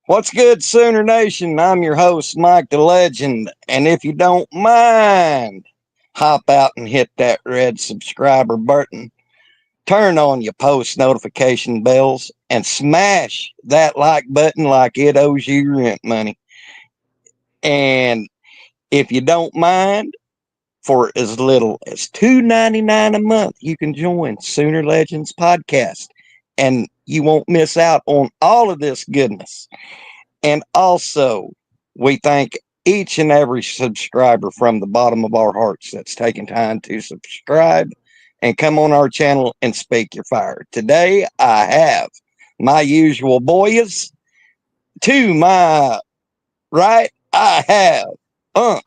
What's good, Sooner Nation? I'm your host, Mike the Legend. And if you don't mind, hop out and hit that red subscriber button. Turn on your post notification bells and smash that like button like it owes you rent money. And if you don't mind, for as little as $2.99 a month, you can join Sooner Legends podcast, and you won't miss out on all of this goodness. And also, we thank each and every subscriber from the bottom of our hearts that's taken time to subscribe and come on our channel and speak your fire. Today, I have my usual boys. To my right, I have Unc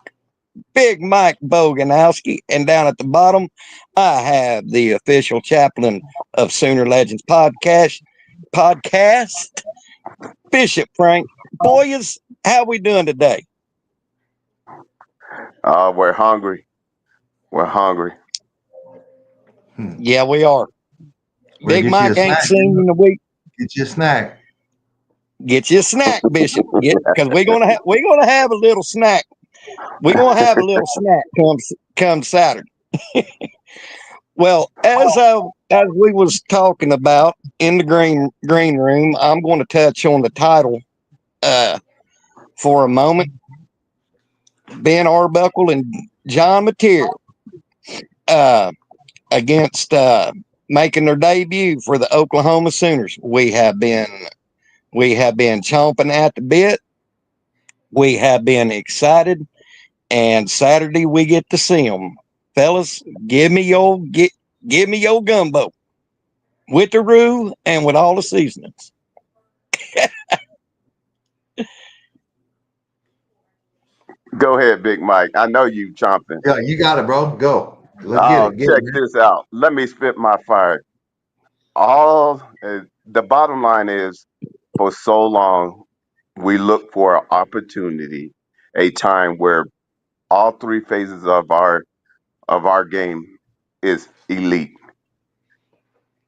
Big Mike Boganowski. And down at the bottom, I have the official chaplain of Sooner Legends podcast, Bishop Frank. Boys, how we doing today? We're hungry. We're hungry. Yeah, we are. Well, Big get you Mike a ain't snack. seen in a week. Get you a snack. Get you a snack, Bishop. Because we're gonna have a little snack. We're gonna have a little snack come Saturday. Well, as we was talking about in the green room, I'm going to touch on the title for a moment. Ben Arbuckle and John Mateer against making their debut for the Oklahoma Sooners. We have been chomping at the bit. We have been excited, and Saturday we get to see them, fellas. Give me your gumbo with the roux and with all the seasonings. Go ahead, Big Mike. I know you chomping. Yeah, you got it, bro. Go. Let's get it. Get Check it, man. this out. Let me spit my fire. The bottom line is, for so long, we look for an opportunity, a time where all three phases of our game is elite.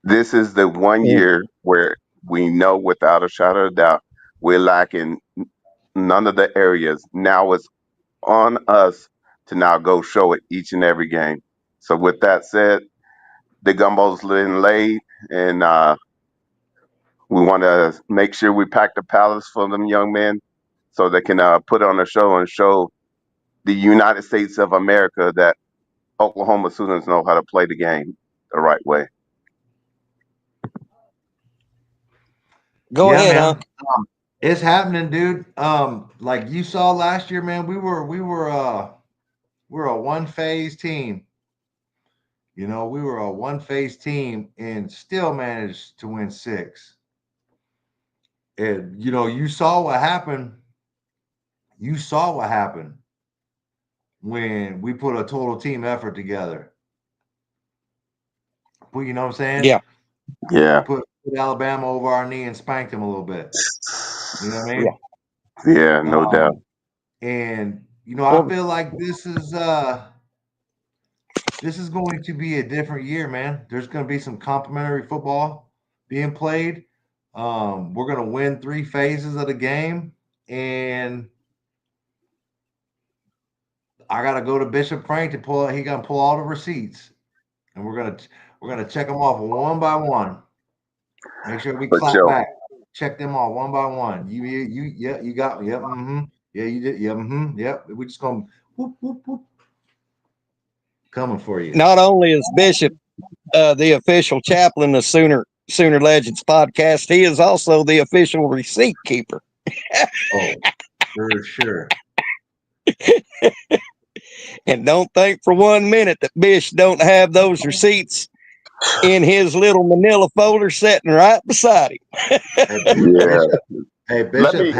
This is the one year where we know without a shadow of doubt we're lacking none of the areas. Now it's on us to now go show it each and every game. So with that said, the gumbo's been laid, and we want to make sure we pack the palace for them young men so they can put on a show and show the United States of America that Oklahoma students know how to play the game the right way. Go Yeah, ahead, man. Unc. It's happening, dude. Like you saw last year, man, we're a one phase team. You know, we were a one phase team and still managed to win 6. And you know, you saw what happened. You saw what happened when we put a total team effort together. Well, you know what I'm saying? Yeah, Yeah, Put Alabama over our knee and spanked them a little bit. You know what I yeah. mean? yeah, no doubt. And you know, I Well, feel like this is going to be a different year, man. There's going to be some complimentary football being played. We're going to win 3 phases of the game, and I got to go to Bishop Frank to pull. He got to pull all the receipts, and we're gonna check them off one by one. Make sure we For clap sure. back. Check them off one by one. Yeah, you got me. Yep. Mm-hmm. Yeah, you did. Yep. Mm-hmm. Yep. We're just gonna whoop whoop whoop coming for you. not only is Bishop the official chaplain of Sooner Legends podcast, he is also the official receipt keeper. Oh, for sure. And don't think for 1 minute that Bish don't have those receipts in his little manila folder sitting right beside him. Hey, Yeah. Bishop. Hey, Let me.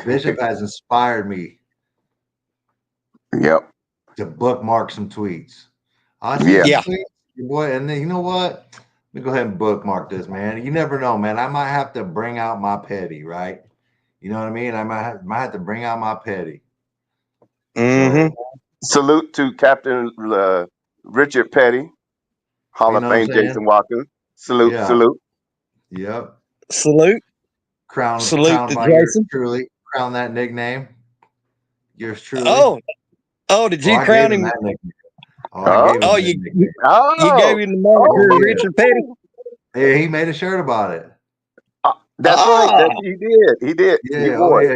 Bishop has inspired me Yep. to bookmark some tweets. I see Yeah. some Yeah, tweets, boy, and then, you know what? Let me go ahead and bookmark this, man. You never know, man. I might have to bring out my petty, right? You know what I mean? I might have to bring out my petty. mm-hmm. So Salute to Captain Richard Petty, Hall You of know what I'm Fame saying? Jason Watkins. Salute, Yeah. salute. Yep. Salute. Salute Crowned to by yours Jason. truly. Crown that nickname. Yours truly. Oh, did Oh, you I gave crown him him? that nickname. Oh, I Oh, gave Oh, him that you nickname. gave oh, him the moniker Yeah. Richard Petty. Yeah, he made a shirt about it. that's right. Ah, That he did. He did. He Yeah. Oh, wore it.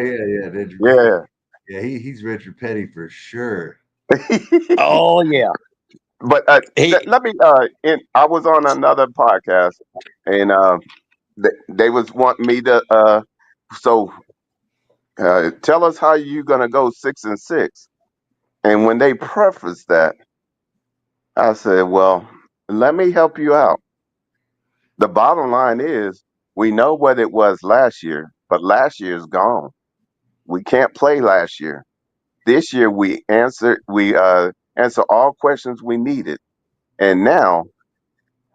yeah. Yeah. He's Richard Petty for sure. oh yeah. But He let me. I was on another podcast, and they was wanting me to. So tell us how you gonna go 6-6. And when they prefaced that, I said, well, let me help you out. The bottom line is, we know what it was last year, but last year's gone. We can't play last year. This year we answer all questions we needed. And now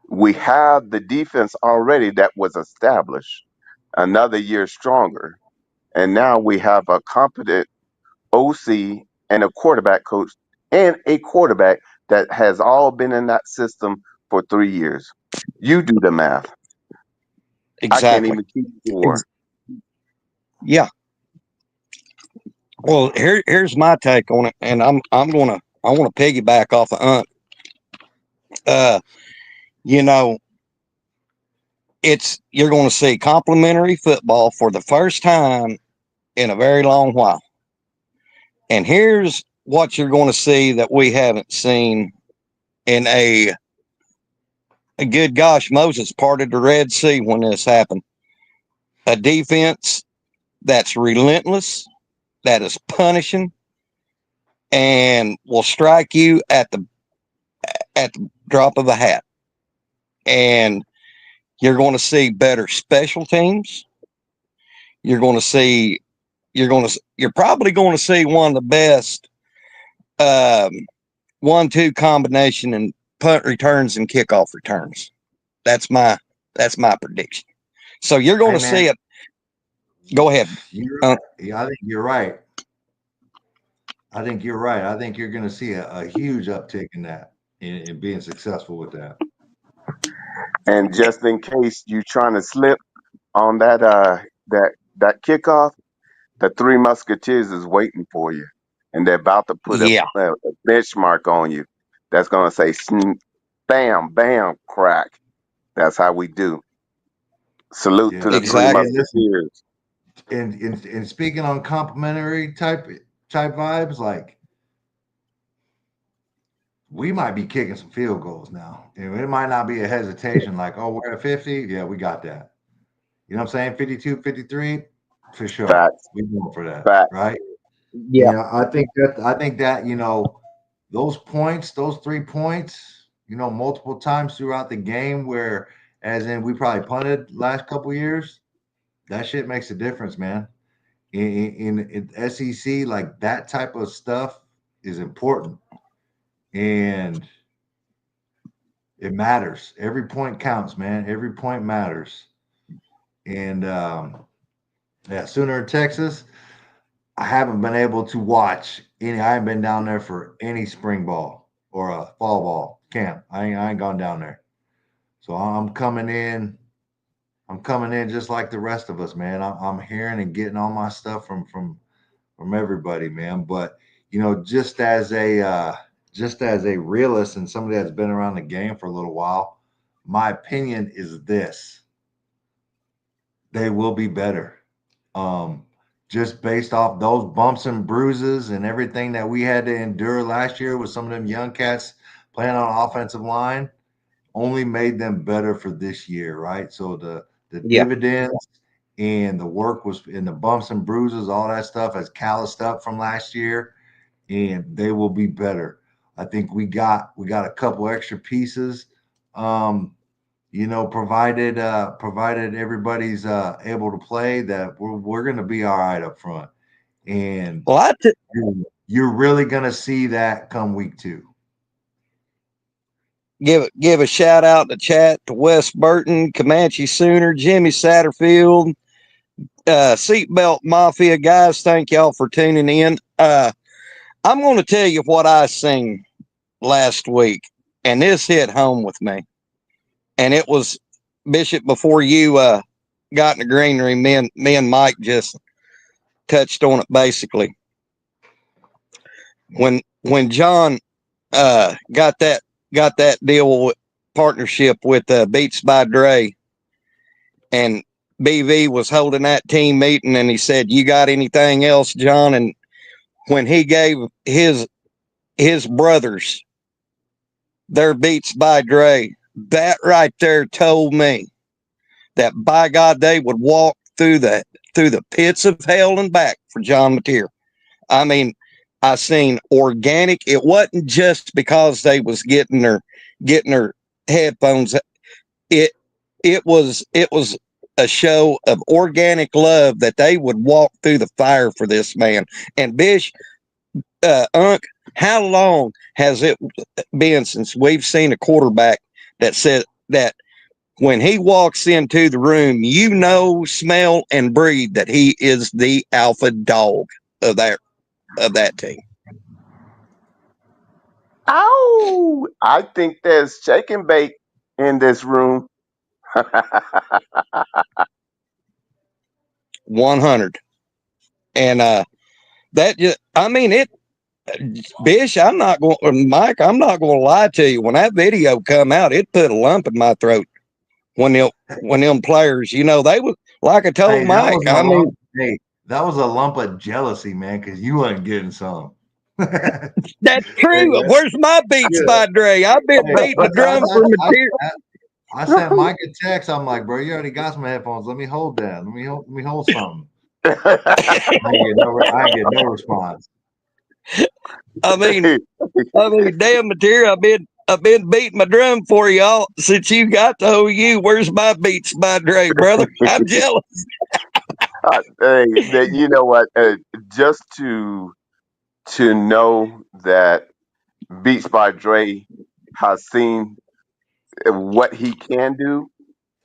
we have the defense already that was established, another year stronger. And now we have a competent OC and a quarterback coach and a quarterback that has all been in that system for 3 years. You do the math. I can't exactly. even keep Ex- score. yeah. Well, here's my take on it, and I want to piggyback off of Unc. Uh, you know, you're going to see complimentary football for the first time in a very long while. And here's what you're going to see that we haven't seen in a good gosh, Moses parted the Red Sea when this happened. A defense that's relentless, that is punishing, and will strike you at the drop of a hat. And you're going to see better special teams. You're going to see you're probably going to see one of the best um, 1-2 combination in punt returns and kickoff returns. That's my prediction. So you're going Hey, to man, see it. Go ahead. yeah, I think you're right. I think you're right. I think you're going to see a huge uptick in that, in being successful with that. And just in case you trying to slip on that kickoff, the Three Musketeers is waiting for you, and they're about to put Yeah, a benchmark on you. That's gonna say, bam, bam, crack. That's how we do. Salute Yeah. to the Three exactly. Hey, listen, Musketeers. and speaking on complimentary type vibes, like we might be kicking some field goals now. And it might not be a hesitation like, oh, we're at 50. Yeah, we got that. You know what I'm saying? 52, 53, for sure. Facts, We're going for that, facts. right? Yeah, I think that, those points, those 3 points, multiple times throughout the game where as in we probably punted last couple years, that shit makes a difference, man. In SEC, like that type of stuff is important and it matters. Every point counts, man. Every point matters. And yeah, Sooner in Texas, I haven't been able to watch any. I haven't been down there for any spring ball or a fall ball camp. I ain't gone down there. So I'm coming in. I'm coming in just like the rest of us, man. I'm hearing and getting all my stuff from everybody, man. But just as a realist and somebody that's been around the game for a little while, my opinion is this: they will be better. Um, just based off those bumps and bruises and everything that we had to endure last year with some of them young cats playing on offensive line, only made them better for this year, right? So the yeah. dividends and the work was in the bumps and bruises, all that stuff has calloused up from last year, and they will be better. I think we got a couple extra pieces. Um, provided everybody's able to play, that we're going to be all right up front, and Well, you're really going to see that come week 2. give a shout out to chat to Wes Burton, Comanche Sooner, Jimmy Satterfield, Seatbelt Mafia guys. Thank y'all for tuning in. I'm going to tell you what I seen last week, and this hit home with me. And it was, Bishop, before you got in the green room, me and Mike just touched on it basically. When John got that deal with, partnership with Beats by Dre, and BV was holding that team meeting, and he said, "You got anything else, John?" And when he gave his brothers their Beats by Dre, that right there told me that by God they would walk through the pits of hell and back for John Mateer. I mean, I seen organic. It wasn't just because they was getting their headphones. It it was a show of organic love that they would walk through the fire for this man. And Bish, Unc, how long has it been since we've seen a quarterback that said that when he walks into the room, you know, smell and breathe that he is the alpha dog of that team. Ow! I think there's shake and bake in this room. 100. And that just, I mean, it, Bish, I'm not going, Mike, I'm not going to lie to you. When that video come out, it put a lump in my throat. When them players, you know, they was like I told Hey, that Mike. was a I mean, lump. Hey, that was a lump of jealousy, man, because you wasn't getting some. Hey, that's true. man, Where's my Beats yeah. by Dre? I've been Hey, beating the drum for material. I sent Mike a text. I'm like, bro, you already got some headphones. Let me hold that. Let me hold something. I ain't get no response. I mean, damn material. I've been beating my drum for y'all since you got to OU. Where's my Beats by Dre, brother? I'm jealous. Hey, that you know what? Just to know that Beats by Dre has seen what he can do,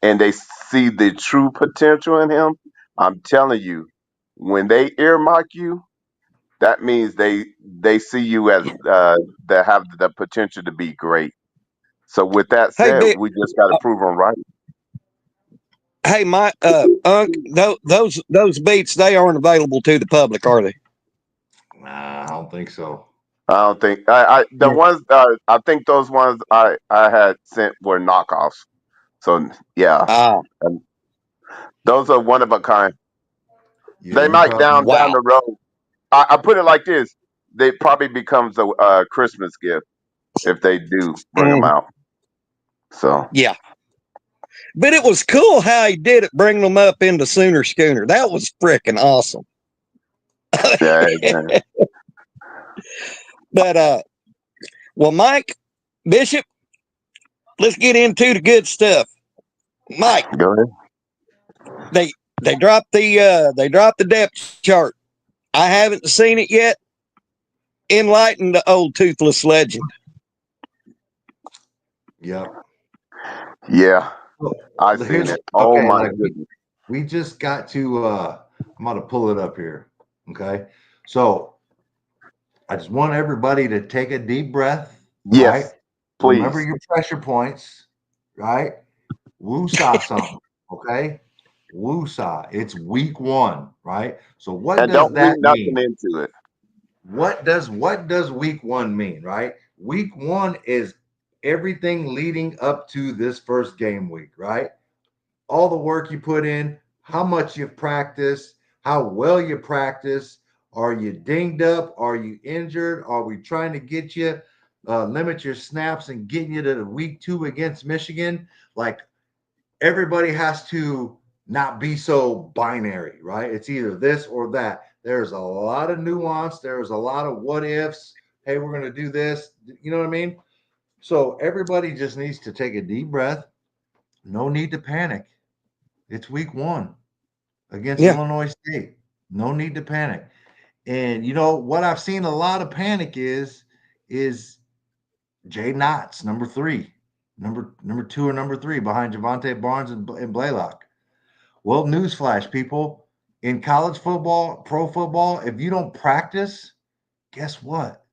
and they see the true potential in him. I'm telling you, when they earmark you, that means they see you as that have the potential to be great. So with that Hey, said, we just got to prove them right. hey, my Unc, those beats, they aren't available to the public, are they? Nah, I don't think so. I don't think I the Yeah. ones I think those ones I had sent were knockoffs. So yeah, Ah, and those are one of a kind. Yeah, They you might probably down wow. the road. I put it like this: they probably becomes a Christmas gift if they do bring them Mhm. out. So Yeah, but it was cool how he did it, bringing them up into Sooner Schooner. That was freaking awesome. yeah, man. But well, Mike Bishop, let's get into the good stuff. Mike, Go ahead. they they dropped the depth chart. I haven't seen it yet. Enlighten the old toothless legend. Yep. Yeah, I seen Here's it. Oh okay. my Like goodness. we just got to. I'm gonna pull it up here. Okay. So I just want everybody to take a deep breath. Right. Yes, Remember please. your pressure points. Right. Woo-saw something. Okay. Woo-saw. It's week one. Right. So what And does don't read that nothing mean? into it. What does week one mean, right? Week one is everything leading up to this first game week, right? All the work you put in, how much you've practiced, how well you practice. Are you dinged up? Are you injured? Are we trying to get you limit your snaps and get you to the week two against Michigan? Like everybody has to not be so binary, right? It's either this or that. There's a lot of nuance. There's a lot of what ifs. Hey, we're going to do this. You know what I mean? So everybody just needs to take a deep breath. No need to panic. It's week one against Yeah. Illinois State. No need to panic. And you know what I've seen a lot of panic is Jay Knotts, number three, number two or number three behind Javante Barnes and Blaylock. Well, newsflash, people. In college football, pro football, if you don't practice, guess what?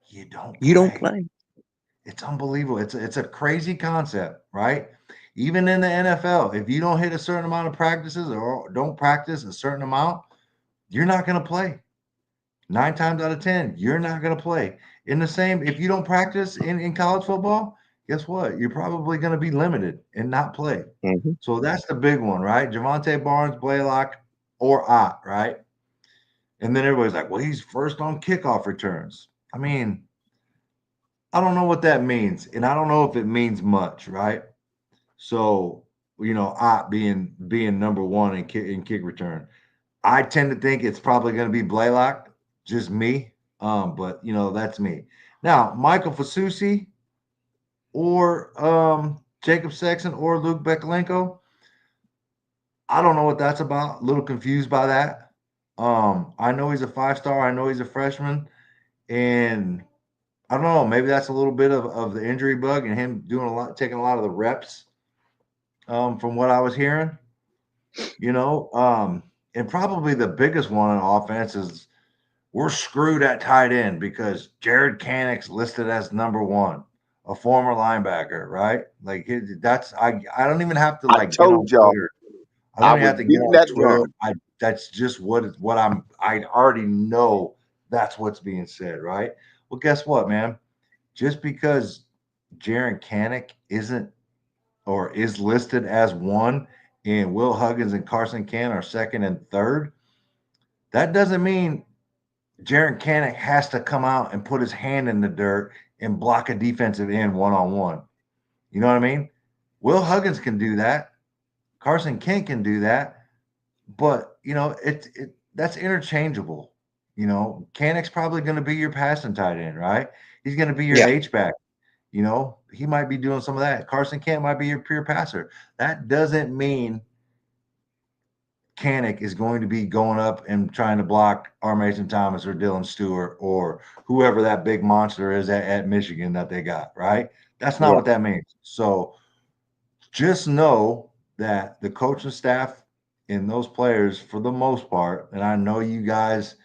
You don't You don't play. play. It's unbelievable. It's a crazy concept, right? Even in the NFL, if you don't hit a certain amount of practices or don't practice a certain amount, you're not going to play. 9 times out of 10, you're not going to play. In the same, if you don't practice in college football, guess what? You're probably going to be limited and not play. Hmm. So that's the big one, right? Javante Barnes, Blaylock, or Ott, right? And then everybody's like, well, he's first on kickoff returns. I mean, I don't know what that means, and I don't know if it means much, right? So, Ott being number one in kick return. I tend to think it's probably going to be Blaylock, just me. But that's me. Now, Michael Fasusi or Jacob Sexton or Luke Bekalenko, I don't know what that's about. A little confused by that. I know he's a 5-star. I know he's a freshman, and I don't know. Maybe that's a little bit of the injury bug and him doing a lot, taking a lot of the reps. From what I was hearing, and probably the biggest one on offense is we're screwed at tight end because Jared Canick's listed as number one, a former linebacker, right? Like that's I don't even have to I like get told on y'all Twitter. I don't I even was have to get beating on that Twitter. drum. That's just I already know that's what's being said, right? Well, guess what, man? Just because Jaron Canick isn't or is listed as one and Will Huggins and Carson Can are second and third, that doesn't mean Jaron Canick has to come out and put his hand in the dirt and block a defensive end one on one. You know what I mean? Will Huggins can do that. Carson Kent can do that, but it that's interchangeable. Canick's probably going to be your passing tight end, right? He's going to be your Yeah. H back. He might be doing some of that. Carson Kent might be your pure passer. That doesn't mean Canick is going to be going up and trying to block R. Mason Thomas or Dylan Stewart or whoever that big monster is at Michigan that they got, right? That's not Yeah. what that means. So just know that the coaching staff and those players, for the most part, and I know you guys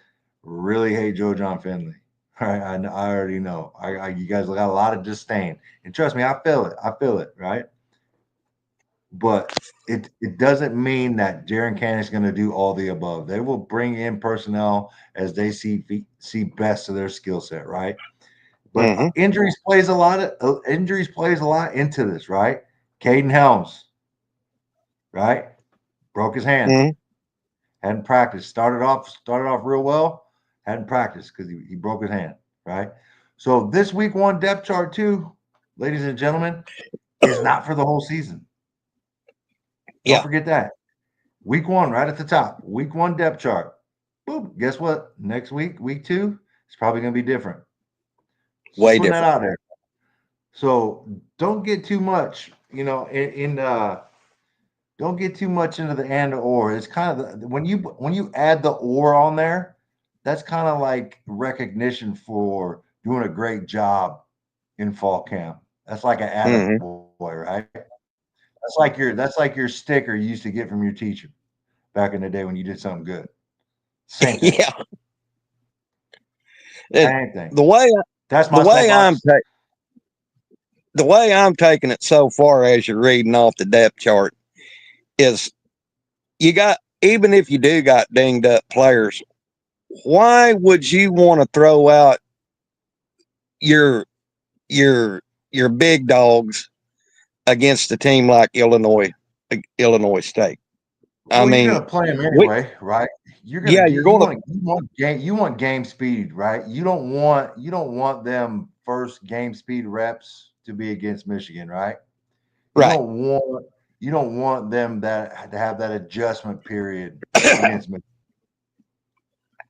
really hate Joe John Finley. Right, I already know. You guys got a lot of disdain, and trust me, I feel it. I feel it. Right, but it doesn't mean that Jaron Cannon is going to do all the above. They will bring in personnel as they see best of their skill set, right? But Hmm. injuries plays a lot into this, right? Caden Helms, right, broke his hand, Hmm. hadn't practiced. Started off real well, hadn't practiced because he broke his hand, right? So this week one depth chart too, ladies and gentlemen, is not for the whole season. Don't Yeah. forget that. Week one, right at the top. Week one depth chart. Boom. Guess what? Next week, week two, it's probably going to be different. Just Way putting that different. out there. So don't get too much, don't get too much into the and or. It's kind of when you add the or on there, that's kind of like recognition for doing a great job in fall camp. That's like an Hmm. attaboy, right? That's like your sticker you used to get from your teacher back in the day when you did something good. Same thing. Yeah. It, Same thing. the way That's the my way I'm soapbox. ta- the way I'm taking it so far as you're reading off the depth chart is you got, even if you do got dinged up players, why would you want to throw out your your your big dogs against a team like Illinois State? I Well, you're mean, gonna play them we, anyway, right? You're gonna yeah, get you're going to you want game speed, right? You don't want them first game speed reps to be against Michigan, right? You right. don't want you don't want them that to have that adjustment period against Michigan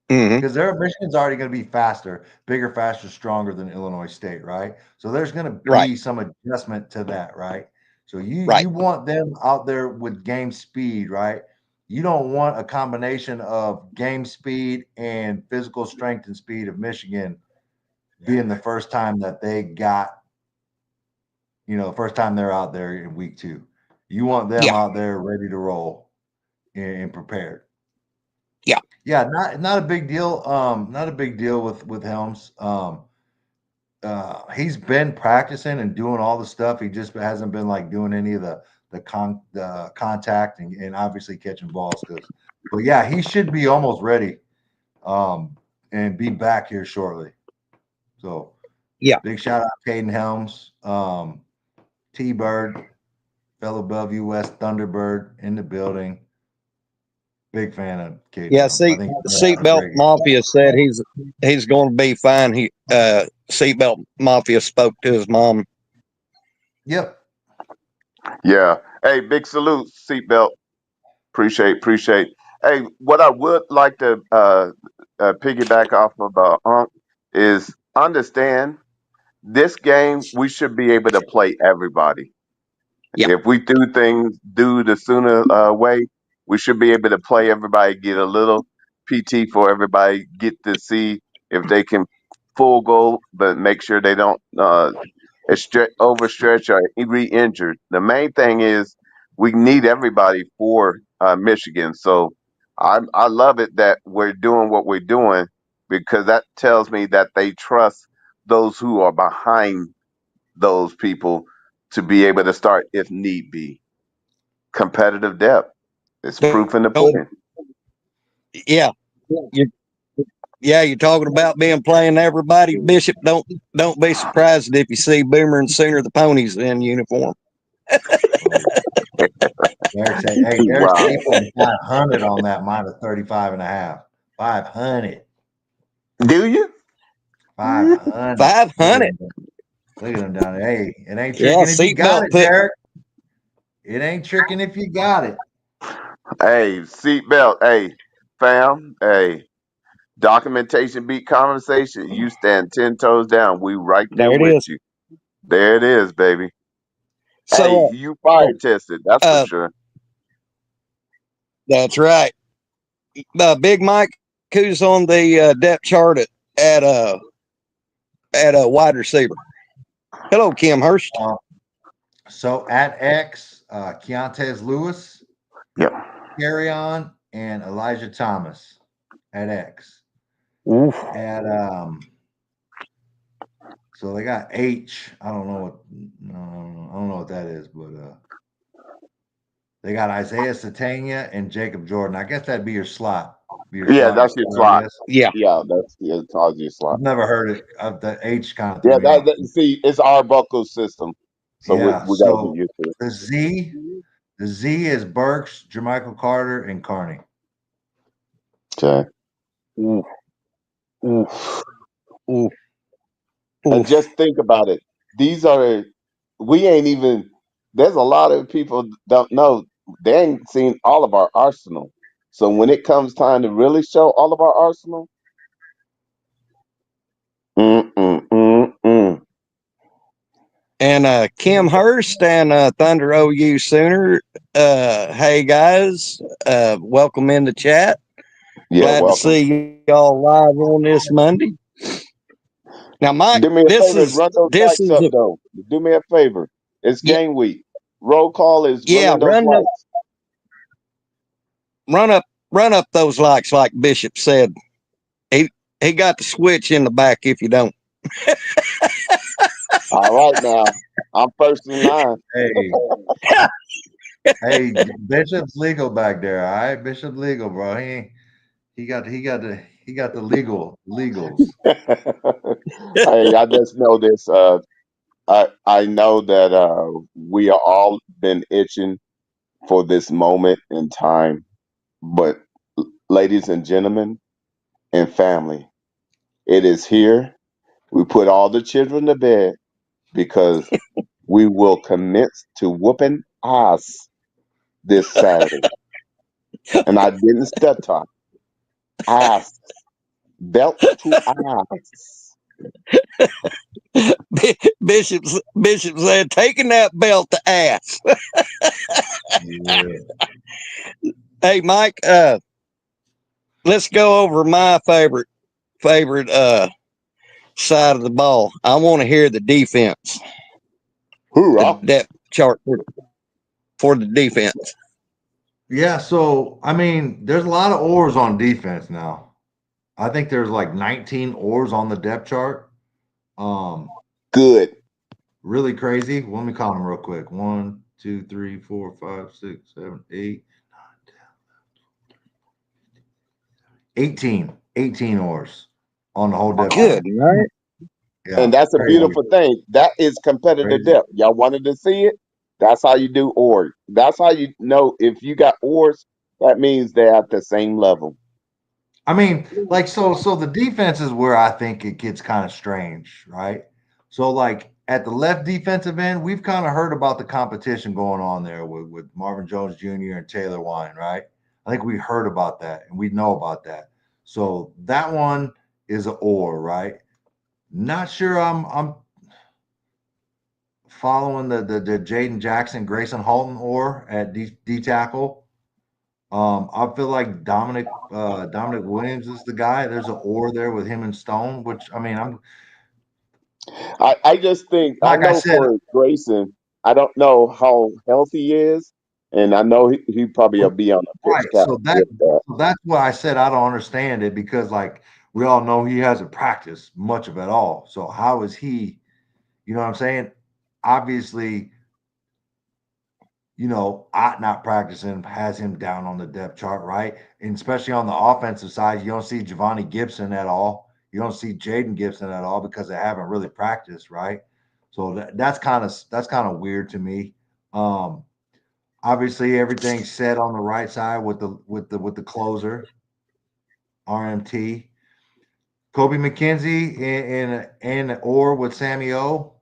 Hmm. because their Michigan's already going to be faster, bigger, faster, stronger than Illinois State, right? So there's going to Right. be some adjustment to that, right? So you Right. you want them out there with game speed, right? You don't want a combination of game speed and physical strength and speed of Michigan being the first time that they got, first time they're out there in week two. You want them Yeah. out there ready to roll and prepared. Yeah. Yeah, not a big deal. Not a big deal with Helms. He's been practicing and doing all the stuff. He just hasn't been like doing any of the contact and obviously catching balls. But yeah, he should be almost ready, and be back here shortly. So Yeah. big shout out Caden Helms, T Bird, fellow Bellevue West Thunderbird in the building. Big fan of Caden Yeah, Helms. I think he's gonna have a Seatbelt great game. Mafia said he's going to be fine. Seatbelt Mafia spoke to his mom. Yep. Yeah. Hey, big salute, seatbelt. Appreciate. Hey, what I would like to piggyback off of Unc is understand this game. We should be able to play everybody. Yeah. If we do the sooner way, we should be able to play everybody, get a little PT for everybody, get to see if they can full go, but make sure they don't overstretch or re-injured. The main thing is we need everybody for Michigan. So I love it that we're doing what we're doing because that tells me that they trust those who are behind those people to be able to start if need be. Competitive depth. It's proof in the Don't, pudding. yeah. You, yeah, you're talking about being playing everybody. Bishop, don't be surprised if you see Boomer and Sooner the Ponies in uniform. Oh, Derek's Wow. taking 500 on that minus 35 and a half. 500. Do you? 500. 500. Look at him down there. Hey, it ain't Yeah, tricking if you got seatbelt it, put. Derek. It ain't tricking if you got it. Hey, seatbelt. Hey, fam. Hey, documentation beat conversation. You stand 10 toes down. We right there There it with is. you. There it is, baby. Hey, So, you fire tested. That's for uh, sure. that's right. Big Mike, who's on the depth chart at uh at a wide receiver. Hello, Kim Hurst. So at X, Keontez Lewis, Yep. Carry On, and Elijah Thomas at X. Oof. At so they got H. I don't know what I don't know what that is, but they got Isaiah Satania and Jacob Jordan. I guess that'd be your slot. Be your Yeah, slot that's your receiver, I slot. guess. Yeah. Yeah, it's all your slot. I've never heard it. The H kind of threw Yeah, me off. see, it's Arbuckle system. So Yeah. we got to get So used to it. the Z, the Z is Burks, Jermichael Carter, and Carney. Okay. Oof. Oof. Oof. And Oof. just think about it. These are, we ain't even, there's a lot of people don't know. They ain't seen all of our arsenal. So when it comes time to really show all of our arsenal, mm. And Kim Hurst and Thunder OU Sooner. Hey guys, welcome in the chat. Yeah, Glad to welcome. see y'all live on this Monday. Now, Mike, Do me a this favor, is run those this lights is up a, though. Do me a favor. It's yeah, game week. Roll call is yeah. running those lights. Run up those likes, like Bishop said. He he got the switch in the back. If you don't, All right now. I'm first in line. Hey, hey, Bishop's legal back there. All right, Bishop legal, bro. He got the legals. Hey, I just know this. I know that we are all been itching for this moment in time. But ladies and gentlemen and family, it is here. We put all the children to bed because we will commence to whooping ass this Saturday. And I didn't stutter. Ass. Belt to ass. Bishop said, taking that belt to ass. Yeah. Hey, Mike. Let's go over my favorite side of the ball. I want to hear the defense, the Hoorah. depth chart for the defense. Yeah, so I mean, there's a lot of oars on defense now. I think there's like 19 oars on the depth chart. Um, Good. really crazy. Let me count them real quick. 1, 2, 3, 4, 5, 6, 7, 8, 18. 18 oars on the whole depth chart. Good, right? Yeah, And that's a crazy, beautiful thing. That is competitive crazy. depth. Y'all wanted to see it? That's how you do oars. That's how you know if you got oars, that means they're at the same level. I mean, like so the defense is where I think it gets kind of strange, right? So like at the left defensive end, we've kind of heard about the competition going on there with Marvin Jones Jr. and Taylor Wine, right? I think we heard about that and we know about that. So that one is a or, right? Not sure I'm following the Jaden Jackson, Grayson Halton or at D tackle. I feel like Dominic Williams is the guy. There's an or there with him and Stone, which I mean, I'm I just think I like I know said, for Grayson, I don't know how healthy he is, and I know he probably will be on the pitch right. count with that. So that's why I said I don't understand it because like we all know he hasn't practiced much of it all. So how is he? You know what I'm saying? Obviously, Ott not practicing has him down on the depth chart, right? And especially on the offensive side, you don't see Giovanni Gibson at all. You don't see Jaden Gibson at all because they haven't really practiced, right? So that's kind of weird to me. Um, Obviously, everything's set on the right side with the closer RMT. Kobe McKenzie and or with Sammy O.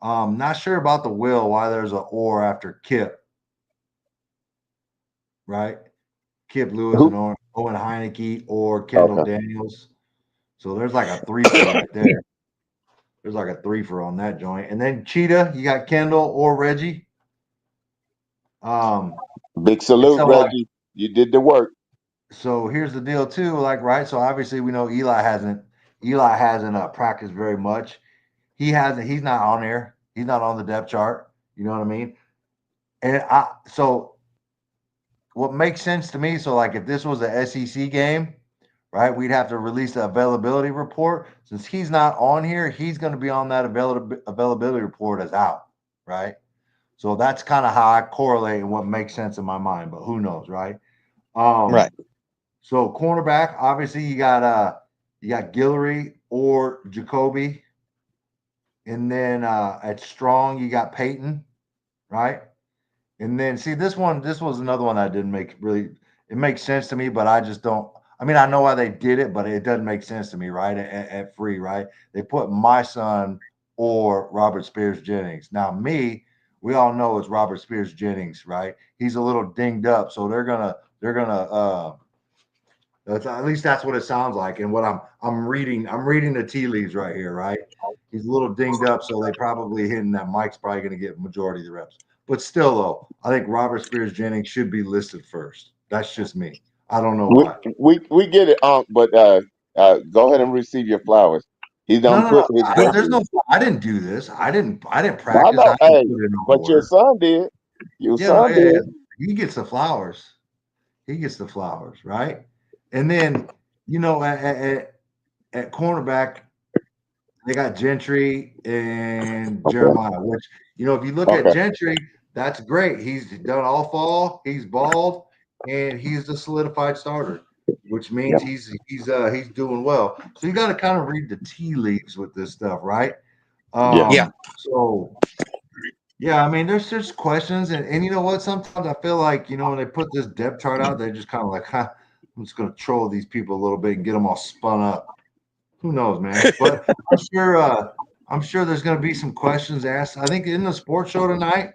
Not sure about the will why there's a or after Kip, right? Kip Lewis and Who? Owen Heineke or Kendall Okay. Daniels. So there's like a three for right there. There's like a three for on that joint. And then Cheetah, you got Kendall or Reggie. Um, Big and salute, so like Reggie. You did the work. so here's the deal too, like right. So obviously we know Eli hasn't practiced very much. He's not on there. He's not on the depth chart. You know what I mean? And so what makes sense to me, so like if this was a SEC game, right, we'd have to release the availability report. Since he's not on here, he's going to be on that availability report as out, right? So that's kind of how I correlate and what makes sense in my mind, but who knows, right? Right. Um, so cornerback, obviously you got Guillory or Jacoby, and then at strong you got Peyton, right? And then see this was another one I didn't make really. It makes sense to me, but I just don't. I mean, I know why they did it, but it doesn't make sense to me, right? At free, right? They put my son or Robert Spears Jennings. Now, we all know it's Robert Spears Jennings, right? He's a little dinged up, so they're gonna. At least that's what it sounds like, and what I'm reading the tea leaves right here, right? He's a little dinged up, so they probably hitting that Mike's probably going to get majority of the reps. But still, though, I think Robert Spears Jennings should be listed first. That's just me. I don't know We why. we get it, but go ahead and receive your flowers. He No, done no, put no. his There's verses. no. I didn't do this. I didn't I practice. know, I didn't hey, put in no but your work. son did. Your Yeah, no, son yeah, yeah. did. He gets the flowers. He gets the flowers, right? And then at cornerback, they got Gentry and Okay. Jeremiah, which, if you look at Okay. Gentry, that's great. He's done all fall, he's bald, and he's the solidified starter, which Yeah. means he's doing well. So you got to kind of read the tea leaves with this stuff, right? Yeah. Yeah. So yeah, I mean, there's just questions, and you know what? Sometimes I feel like when they put this depth chart out, they're just kind of like, I'm just going to troll these people a little bit and get them all spun up. Who knows, man? But I'm sure there's going to be some questions asked. I think in the sports show tonight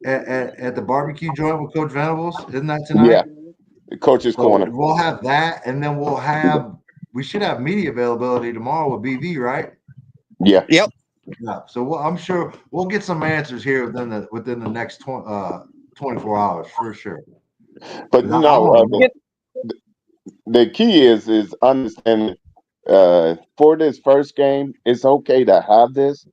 at the barbecue joint with Coach Venables, isn't that Yeah. tonight? The coach's So corner. we'll have that, and then we should have media availability tomorrow with BV, right? Yeah. Yep. Yeah. So I'm sure we'll get some answers here within the next 24 hours for sure. But 'Cause I want to know. Get the key is understanding for this first game, it's okay to have this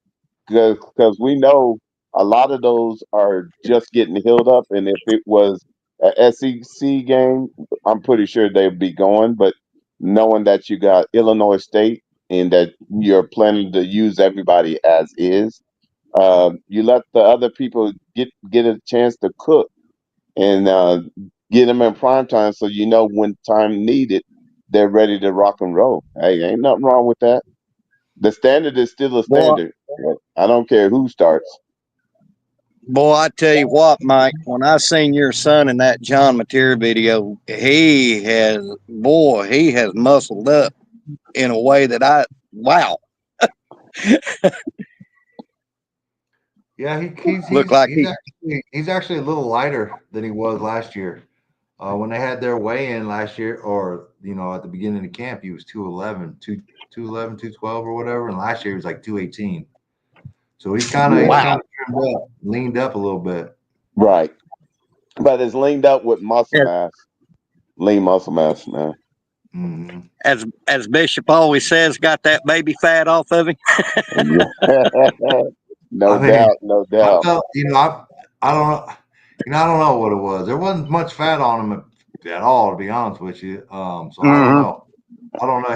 because we know a lot of those are just getting healed up. And if it was a SEC game, I'm pretty sure they'd be going. But knowing that you got Illinois State and that you're planning to use everybody as is, you let the other people get a chance to cook and get them in prime time, so you know when time needed, they're ready to rock and roll. Hey, ain't nothing wrong with that. The standard is still a Boy, standard. I don't care who starts. boy, I tell you what, Mike, when I seen your son in that John Mateer video, he has muscled up in a way that wow, Yeah, looked like he. he's actually a little lighter than he was last year. When they had their weigh in last year, or at the beginning of camp, he was 211, 211, 212 or whatever, and last year he was like 218. So he's kind of Wow. trimmed up, leaned up a little bit. Right, but it's leaned up with muscle As, mass, lean muscle mass, man. Mm-hmm. as Bishop always says, got that baby fat off of him. No I mean, doubt, no I doubt. felt, I don't know, I don't know what it was. There wasn't much fat on him at all, to be honest with you. So I don't Mm-hmm. know. I don't know.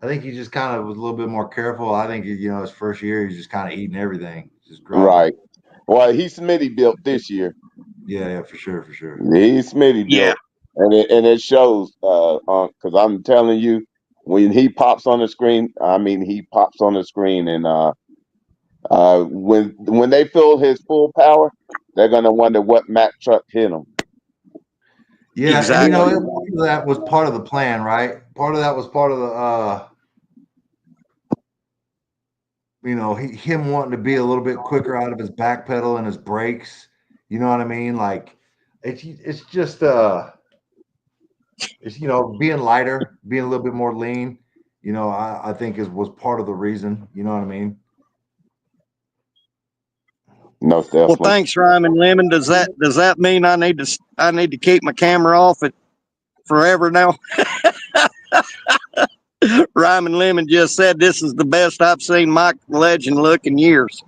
I think he just kind of was a little bit more careful. I think his first year he's just kind of eating everything, just grubbing. Right. Well, he's Smitty built this year. Yeah, for sure, for sure. He's Smitty Yeah, built, and it shows. Because I'm telling you, when he pops on the screen, I mean, he pops on the screen, and when they feel his full power, they're gonna wonder what Mack truck hit him. Yeah, and exactly. that was part of the plan, right? Part of that was part of the him wanting to be a little bit quicker out of his back pedal and his brakes. You know what I mean? Like it's just it's being lighter, being a little bit more lean. I think was part of the reason. You know what I mean? No, Well, definitely. thanks, Ryman Lemon. Does that mean I need to keep my camera off it forever now? Ryman Lemon just said this is the best I've seen Mike the Legend look in years.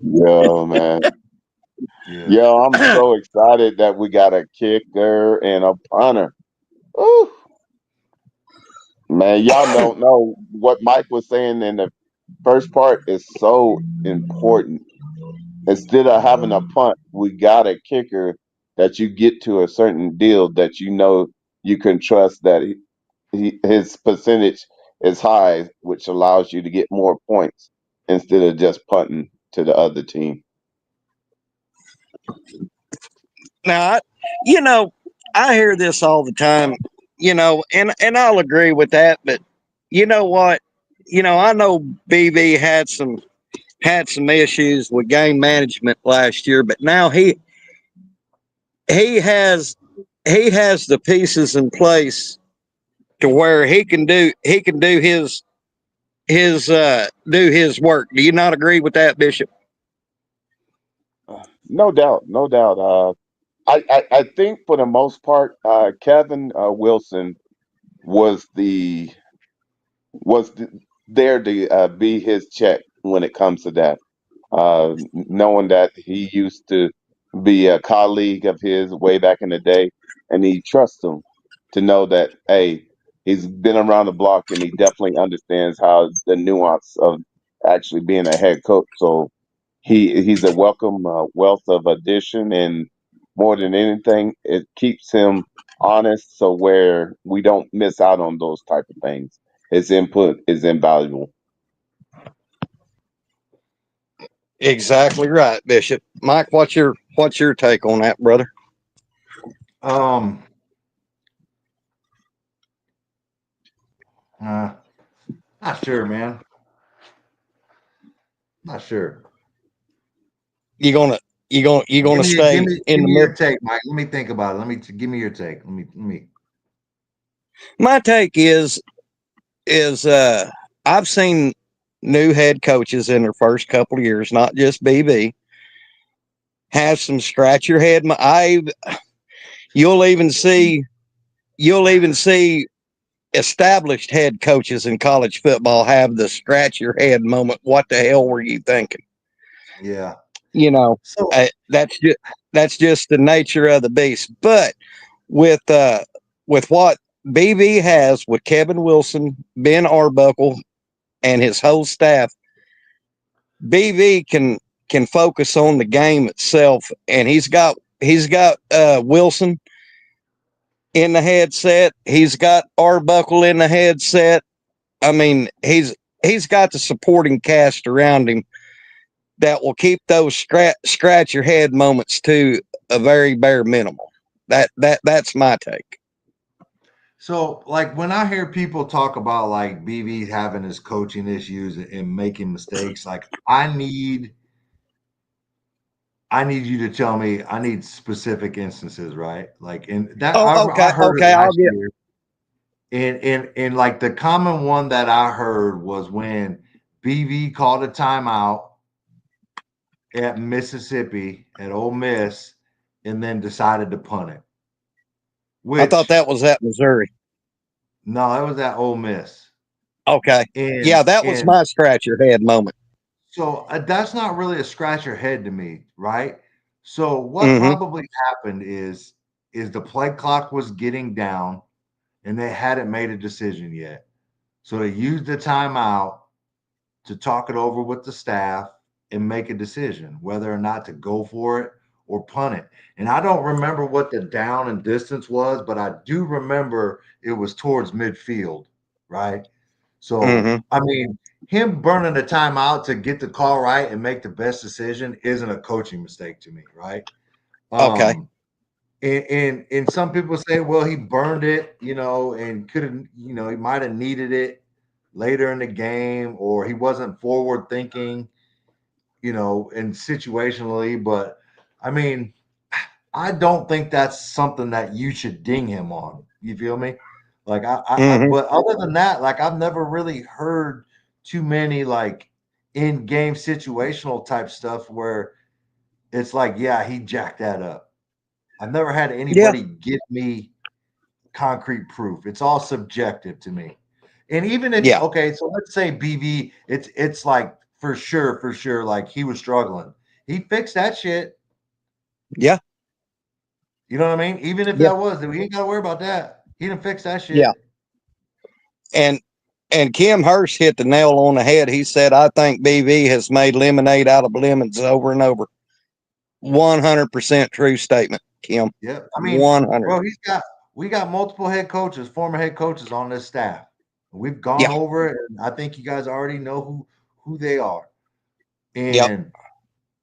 Yo, man. Yeah. Yo, I'm so excited that we got a kicker and a punter. Ooh, man, y'all don't know what Mike was saying in the first part is so important. Instead of having a punt, we got a kicker that you get to a certain deal that you know you can trust that his percentage is high, which allows you to get more points instead of just punting to the other team. Now, you know, I hear this all the time, and I'll agree with that. But you know what? I know BB had some issues with game management last year, but now he has he has the pieces in place to where he can do his work. Do you not agree with that, Bishop? No doubt, no doubt. I think for the most part, Kevin Wilson was the was th- there to be his check when it comes to that. Knowing that he used to be a colleague of his way back in the day, and he trusts him to know that, hey, he's been around the block and he definitely understands how the nuance of actually being a head coach. So he's a welcome wealth of addition, and more than anything, it keeps him honest, so where we don't miss out on those type of things. His input is invaluable. Exactly right, Bishop. Mike, what's your take on that, brother? Um. Uh, Not sure, man. Not sure. You gonna you gonna Give stay me in give the me middle? your take, Mike. Let me think about it. Give me your take. Let me. My take is I've seen new head coaches in their first couple of years, not just BB, have some scratch your head. You'll even see you'll even see established head coaches in college football have the scratch your head moment. What the hell were you thinking? Yeah. You know, So that's just the nature of the beast. But with what BV has with Kevin Wilson, Ben Arbuckle, and his whole staff, BV can focus on the game itself, and he's got Wilson in the headset. He's got Arbuckle in the headset. I mean, he's got the supporting cast around him that will keep those scratch your head moments to a very bare minimal. That's my take. So, like when I hear people talk about like BV having his coaching issues and making mistakes, like I need you to tell me. I need specific instances, right? Like, and that Oh, I okay, heard it okay. I'll last get. year, and like the common one that I heard was when BV called a timeout at Mississippi at Ole Miss, and then decided to punt it. I thought Which that was at Missouri. no, that was at Ole Miss, Okay, yeah, and that was and my scratch your head moment. so that's not really a scratch your head to me, right? So what Mm-hmm. probably happened is the play clock was getting down and they hadn't made a decision yet. So they used the timeout to talk it over with the staff and make a decision whether or not to go for it or punt it. And I don't remember what the down and distance was, but I do remember it was towards midfield, right? So, Mm-hmm. I mean, him burning the timeout to get the call right and make the best decision isn't a coaching mistake to me, right? Okay. Um, and some people say, well, he burned it, and could have, he might have needed it later in the game, or he wasn't forward thinking, and situationally. But I mean, I don't think that's something that you should ding him on. You feel me? Like Mm-hmm. but other than that, like I've never really heard too many like in game situational type stuff where it's like, yeah, he jacked that up. I've never had Yeah. anybody give me concrete proof. It's all subjective to me. And even if Yeah. okay, so let's say BV, it's like for sure, like he was struggling. He fixed that shit. Yeah. You know what I mean? Even if Yeah. that was, we ain't got to worry about that. He didn't fix that Yeah. shit. And Kim Hurst hit the nail on the head. He said, "I think BV has made lemonade out of lemons over and over." 100% true statement, Kim. Yeah, I mean, 100. bro, we got multiple head coaches, former head coaches on this staff. We've gone Yeah. over it, and I think you guys already know who they are. Yep.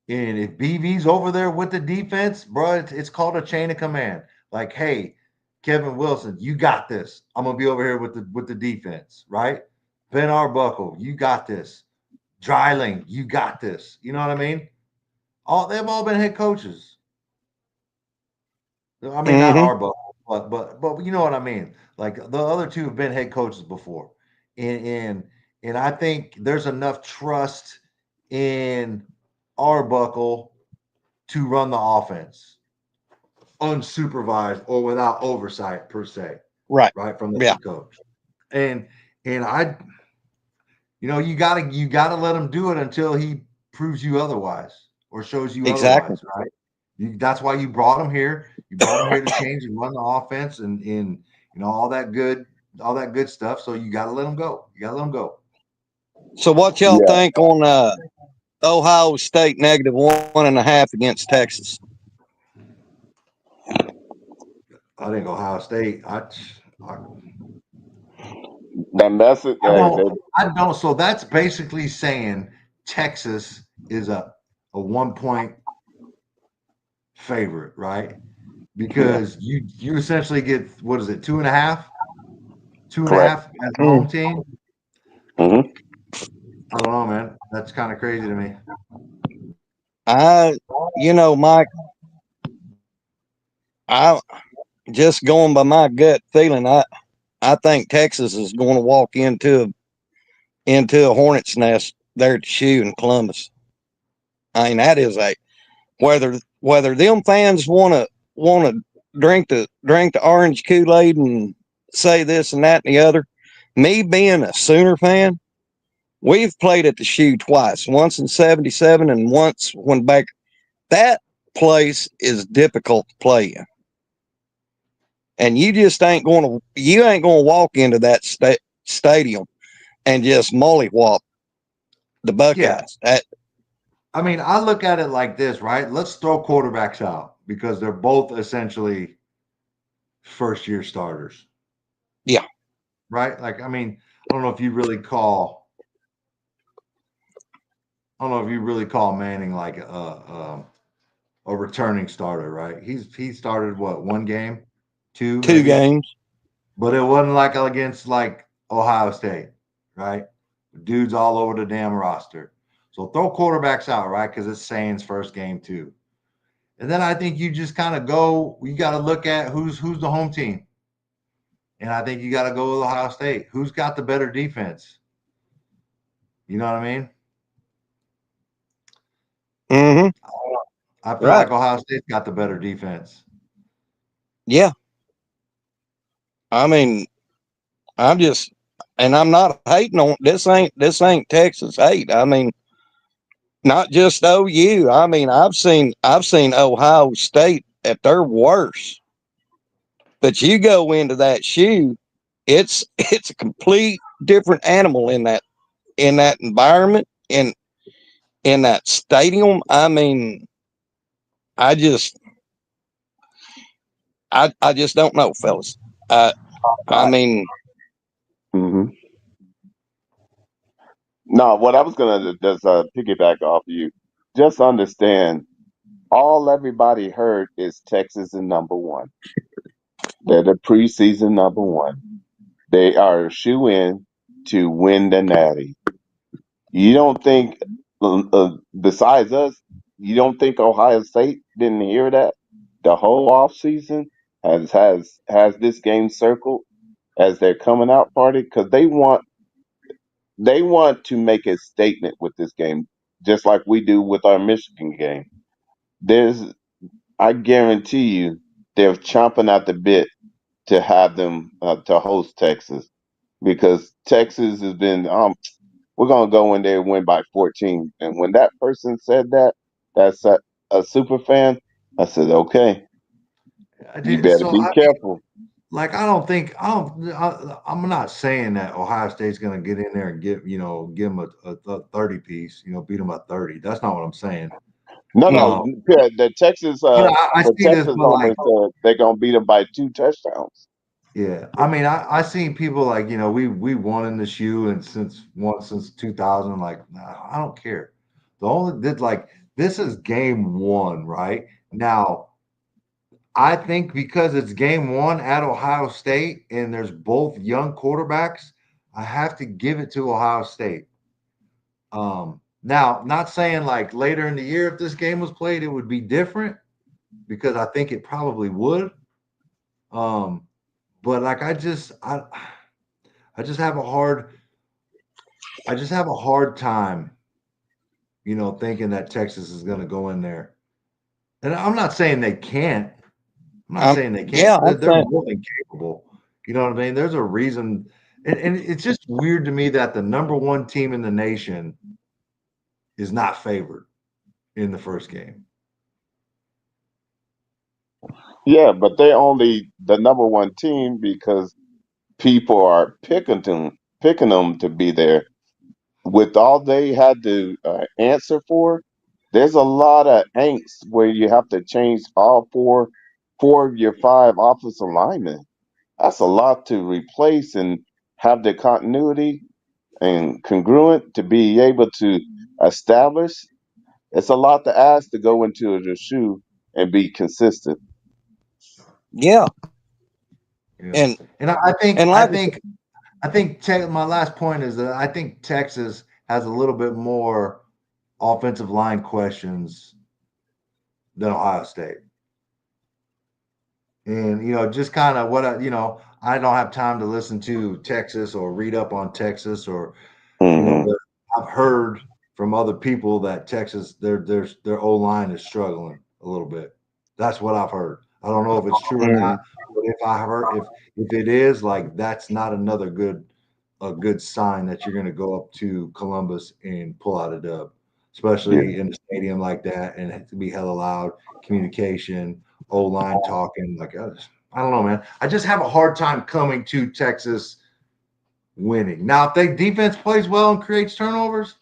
And if BV's over there with the defense, bro, it's called a chain of command. Like, hey, Kevin Wilson, you got this. I'm gonna be over here with the defense, right? Ben Arbuckle, you got this. Dryling, you got this. You know what I mean? They've all been head coaches. I mean, not Mm-hmm. Arbuckle, but you know what I mean. Like the other two have been head coaches before, and and and I think there's enough trust in Arbuckle to run the offense unsupervised or without oversight per se, Right. right from the Yeah. head coach. And and I, you gotta let him do it until he proves you otherwise or shows you Exactly. otherwise, right? That's why you brought him here. You brought him here to change and run the offense and all that good stuff. So you got to let him go. You got to let him go. So what y'all Yeah. think on Ohio State -1.5 against Texas? I think Ohio State. I, And that's it. I don't. I don't. So that's basically saying Texas is a 1 point favorite, right? Yeah. Because you essentially get what is it, two and a half, two and a Correct. half as the Mm. home team. Hmm. I don't know, man. That's kind of crazy to me. I, Mike, I just going by my gut feeling. I think Texas is going to walk into a hornet's nest there at the shoe in Columbus. I mean, that is a whether them fans want to drink the orange Kool-Aid and say this and that and the other. Me being a Sooner fan, We've played at the Shoe twice, once in 77 and once when back. That place is difficult to play in. And you just you ain't going to walk into that stadium and just mollywop the Yeah. Buckeyes. I mean, I look at it like this, right? Let's throw quarterbacks out because they're both essentially first year starters, Yeah. right? Like, I mean, I don't know if you really call, I don't know if you really call Manning like a returning starter, right? He started what, one game, two Two maybe, games. but it wasn't like against like Ohio State, right? Dudes all over the damn roster. So throw quarterbacks out, right? Because it's Saints first game too. And then I think you just kind of go. You got to look at who's the home team, and I think you got to go with Ohio State. Who's got the better defense? You know what I mean? Mm-hmm. I feel Right. like Ohio State's got the better defense. Yeah. I mean, I'm just, and I'm not hating on this ain't Texas hate. I mean, not just OU. I mean, I've seen Ohio State at their worst. But you go into that Shoe, it's a complete different animal in that environment in that stadium. I mean, I just I just don't know, fellas. I mean, hmm No, what I was gonna just piggyback off you. Just understand, all everybody heard is Texas is number one. They're the preseason number one. They are a shoe in to win the Natty. You don't think, besides us, you don't think Ohio State didn't hear that the whole off season has this game circled as their coming out party because they want to make a statement with this game, just like we do with our Michigan game. There's, I guarantee you, they're chomping at the bit to have them to host Texas because Texas has been we're gonna go in there and win by 14. And when that person said that, that's a super fan. I said, okay, you better So be I mean, careful. like I don't think I'm not saying that Ohio State's going to get in there and give them a 30 piece, beat them by 30. That's not what I'm saying. No, no, no. Um, yeah, I the see this, Texas but like homer said they're gonna beat them by 2 touchdowns. yeah, I mean, I seen people like we won in the shoe and since 2000. Like, nah, I don't care. The only that like this is game one, right? Now, I think because it's game one at Ohio State and there's both young quarterbacks, I have to give it to Ohio State. Now, not saying like later in the year if this game was played, it would be different because I think it probably would. Um, but like I just have a hard I just have a hard time, thinking that Texas is going to go in there. And I'm not saying they can't. I'm not saying they can't. Yeah, They're more than capable. You know what I mean? There's a reason, and it's just weird to me that the number one team in the nation is not favored in the first game. Yeah, but they're only the number one team because people are picking them to be there. With all they had to answer for, there's a lot of angst where you have to change all four of your five offensive linemen. That's a lot to replace and have the continuity and congruent to be able to establish. It's a lot to ask to go into the shoe and be consistent. yeah, Yeah, and and I think and I like I said, think my last point is that I think Texas has a little bit more offensive line questions than Ohio State. And just kind of I don't have time to listen to Texas or read up on Texas or hmm but I've heard from other people that Texas their O line is struggling a little bit. That's what I've heard. I don't know if it's true or mm, not, but if it is, like that's not another good a good sign that you're going to go up to Columbus and pull out a dub, Yeah. especially in a stadium like that, and it to be hella loud, communication, O line talking. Like I don't know, man. I just have a hard time coming to Texas winning. Now, if they defense plays well and creates turnovers,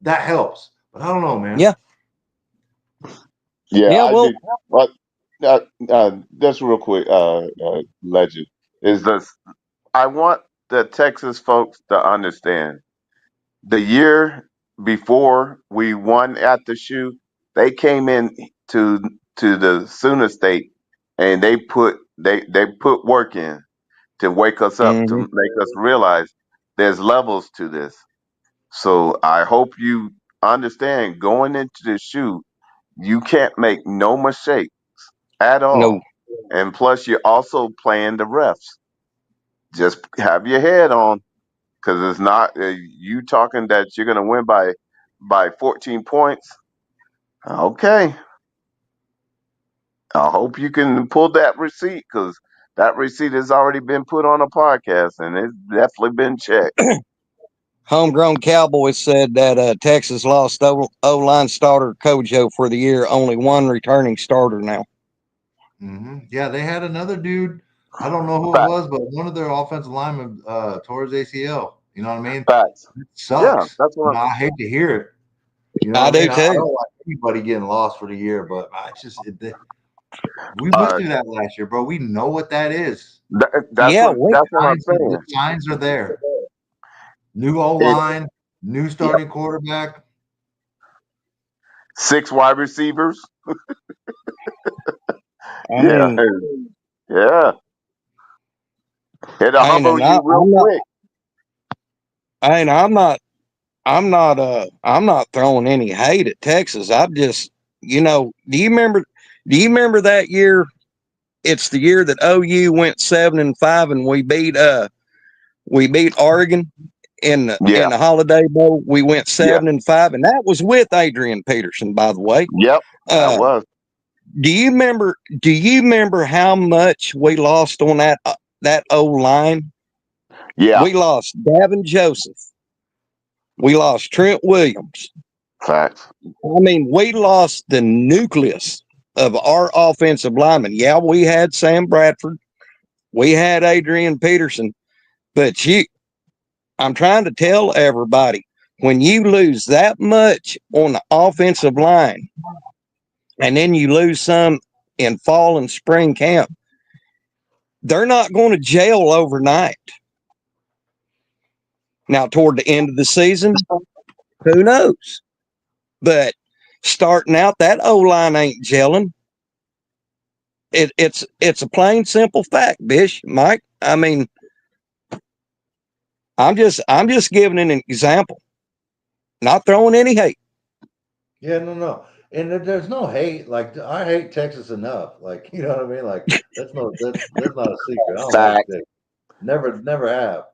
that helps. But I don't know, man. Yeah. Yeah, Yeah. I Well, do. But just real quick, legend is this. I want the Texas folks to understand the year before we won at the shoe, they came in to the Sooner State and they put work in to wake us up to mhm, make us realize there's levels to this. So I hope you understand going into the shoe, you can't make no mistake at no, all. And plus, you're also playing the refs. Just have your head on, because it's not you talking that you're gonna win by 14 points. Okay, I hope you can pull that receipt, because that receipt has already been put on a podcast and it's definitely been checked. homegrown Cowboys said that Texas lost O-line starter Kojo for the year. Only one returning starter now. Yeah, they had another dude. I don't know who it Facts, was, but one of their offensive linemen tore his ACL. You know what I mean? facts. It Yeah, sucks. that's what. I hate to hear it. You know I what I do mean? I too. don't like anybody getting lost for the year, but we went Uh, through that last year, bro. We know what that is. Yeah, we that's what I'm The saying. signs are there. New O It, line, new yep. starting quarterback. Six wide receivers. I Yeah, mean, yeah. It'll humble and you real I'm not, quick. and I'm not throwing any hate at Texas. I'm just, do you remember that year? It's the year that OU went 7-5 and we beat Oregon Yeah. in the Holiday Bowl. We went Yeah. 7-5, and that was with Adrian Peterson, by the way. Yep. That Uh, was. do you remember? Do you remember how much we lost on that O line? Yeah. We lost Davin Joseph. We lost Trent Williams. Facts. I mean, we lost the nucleus of our offensive linemen. Yeah, we had Sam Bradford. We had Adrian Peterson. But I'm trying to tell everybody, when you lose that much on the offensive line, and then you lose some in fall and spring camp, they're not going to jail overnight. Now, toward the end of the season, who knows? But starting out, that O line ain't gelling. It's a plain simple fact, Bish, Mike. I mean, I'm just giving an example, not throwing any hate. Yeah, no. And there's no hate. Like I hate Texas enough. Like, you know what I mean? Like that's not a secret. I don't like Facts. Texas. Never have.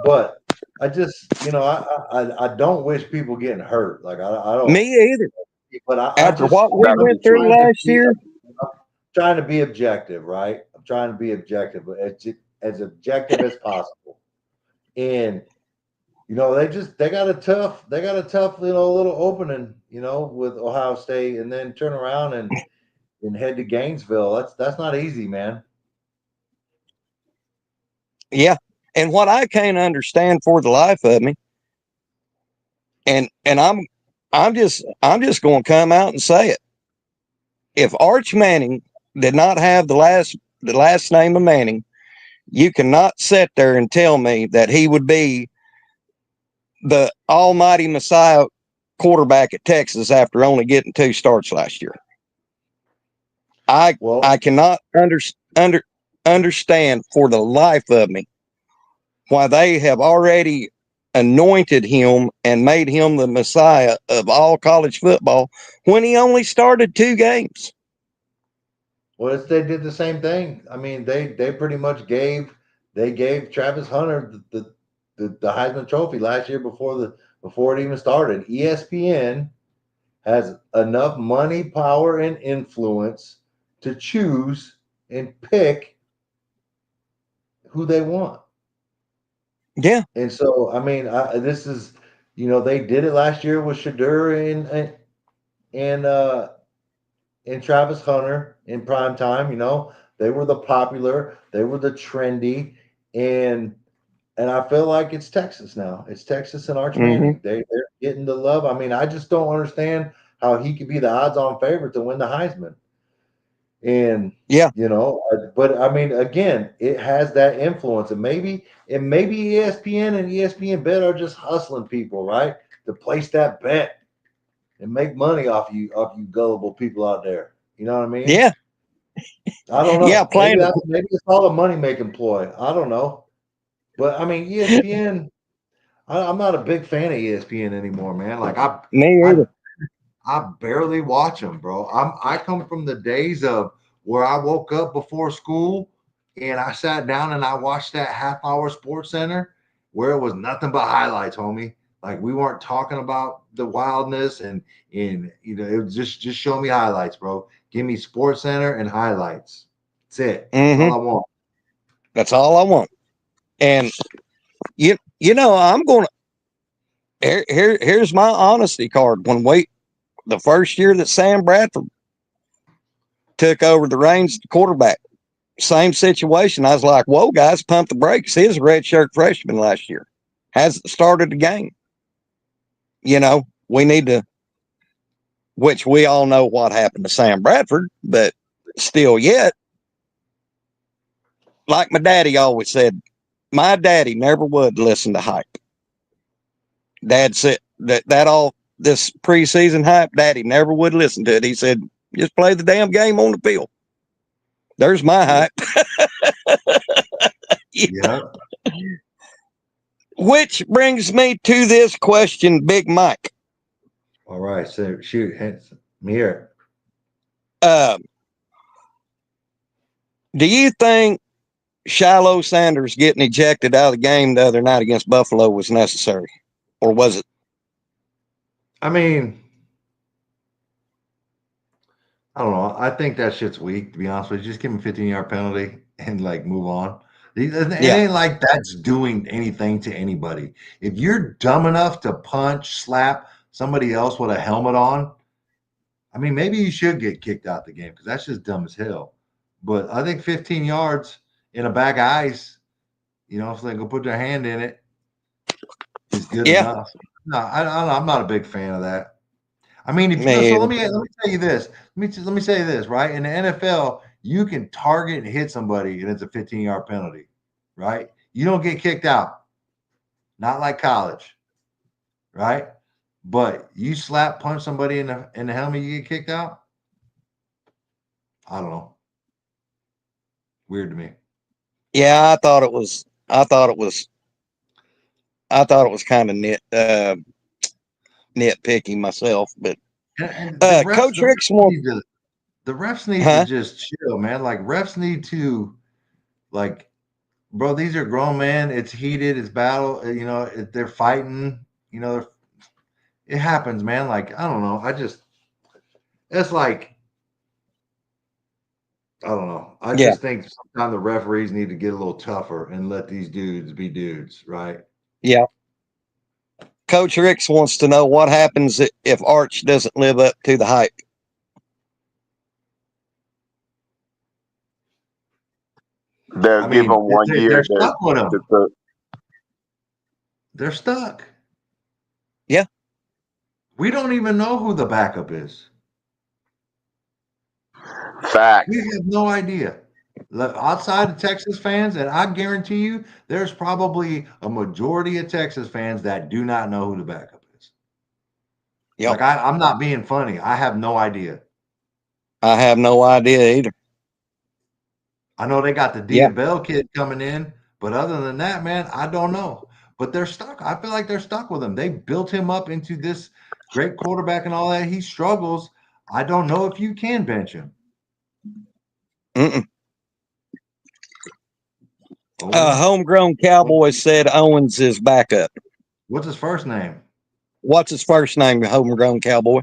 But I just, I don't wish people getting hurt. Like I Me don't. either. But I After just what we That'll be went through true. trying to last be year, trying to be objective, right? I'm trying to be objective, but as objective as possible. And they got a tough, little opening, with Ohio State, and then turn around and head to Gainesville. That's not easy, man. yeah. And what I can't understand for the life of me, and I'm just going to come out and say it. If Arch Manning did not have the last name of Manning, you cannot sit there and tell me that he would be the almighty Messiah quarterback at Texas after only getting 2 starts last year. I Well, I cannot understand for the life of me why they have already anointed him and made him the Messiah of all college football when he only started 2 games. they did the same thing. I mean, they pretty much gave Travis Hunter the Heisman Trophy last year before it even started. ESPN has enough money, power, and influence to choose and pick who they want. Yeah. And so, I mean, this is, they did it last year with Shadur and and Travis Hunter in prime time. They were the popular, they were the trendy, and I feel like it's Texas now. It's Texas and Arch Hmm. Manning. They're getting the love. I mean, I just don't understand how he could be the odds-on favorite to win the Heisman. And Yeah. but I mean, again, it has that influence, and maybe ESPN and ESPN Bet are just hustling people, right, to place that bet and make money off you gullible people out there. You know what I mean? Yeah. I don't Yeah. know. Maybe Playing. maybe it's all a money making ploy. I don't know. But I mean, ESPN. I'm not a big fan of ESPN anymore, man. Like Me I either. I barely watch them, bro. I come from the days of where I woke up before school and I sat down and I watched that half hour Sports Center where it was nothing but highlights, homie. Like we weren't talking about the wildness and it was just show me highlights, bro. Give me Sports Center and highlights. That's it. That's Hmm. all I want. That's all I want. And I'm going to here's my honesty card. The first year that Sam Bradford took over the reins, the quarterback, same situation. I was like, whoa, guys, pump the brakes. He's a redshirt freshman last year. Hasn't started the game. We need to, which we all know what happened to Sam Bradford, but still yet, like my daddy always said, my daddy never would listen to hype. Dad said that all this preseason hype, daddy never would listen to it. He said, just play the damn game on the field. There's my Yeah. hype. Yeah. Which brings me to this question, Big Mike. All right. So shoot, hands me here. Uh, do you think Shiloh Sanders getting ejected out of the game the other night against Buffalo was necessary? Or was it? I mean, I don't know. I think that shit's weak, to be honest with you. Just give him a 15-yard penalty and like move on. It Yeah. ain't like that's doing anything to anybody. If you're dumb enough to punch, slap somebody else with a helmet on, I mean, maybe you should get kicked out the game because that's just dumb as hell. But I think 15 yards in a bag of ice, if they go put their hand in it, is good Yeah. enough. No, I'm not a big fan of that. I mean, if no, Me so either. let me tell you this. Let me say this, right? In the NFL, you can target and hit somebody, and it's a 15-yard penalty, right? You don't get kicked out, not like college, right? But you slap punch somebody in the helmet, you get kicked out. I don't know. Weird to me. Yeah, I thought it was kind of nitpicky myself, but And the refs, Coach Rick's more, the refs need to huh? just chill, man. Like refs need to like, bro. These are grown men. It's heated. It's battle. They're fighting. It happens, man. Like, I don't know. It's like, I don't know. I Yeah, just think sometimes the referees need to get a little tougher and let these dudes be dudes, right? yeah. Coach Ricks wants to know what happens if Arch doesn't live up to the hype. They'll I give mean, them one they're year stuck with to him. cook. They're stuck. Yeah, We don't even know who the backup is. We Facts. have no idea. Outside of Texas fans, and I guarantee you, there's probably a majority of Texas fans that do not know who the backup is. yep. Like, I'm not being funny. I have no idea. I have no idea either. I know they got the Yeah, Dia Bell kid coming in, but other than that, man, I don't know. But they're stuck. I feel like they're stuck with him. They built him up into this great quarterback and all that. He struggles. I don't know if you can bench him. mm-mm. Owen, Homegrown Cowboys said Owens is backup. what's his first name? What's his first name? Homegrown Cowboy.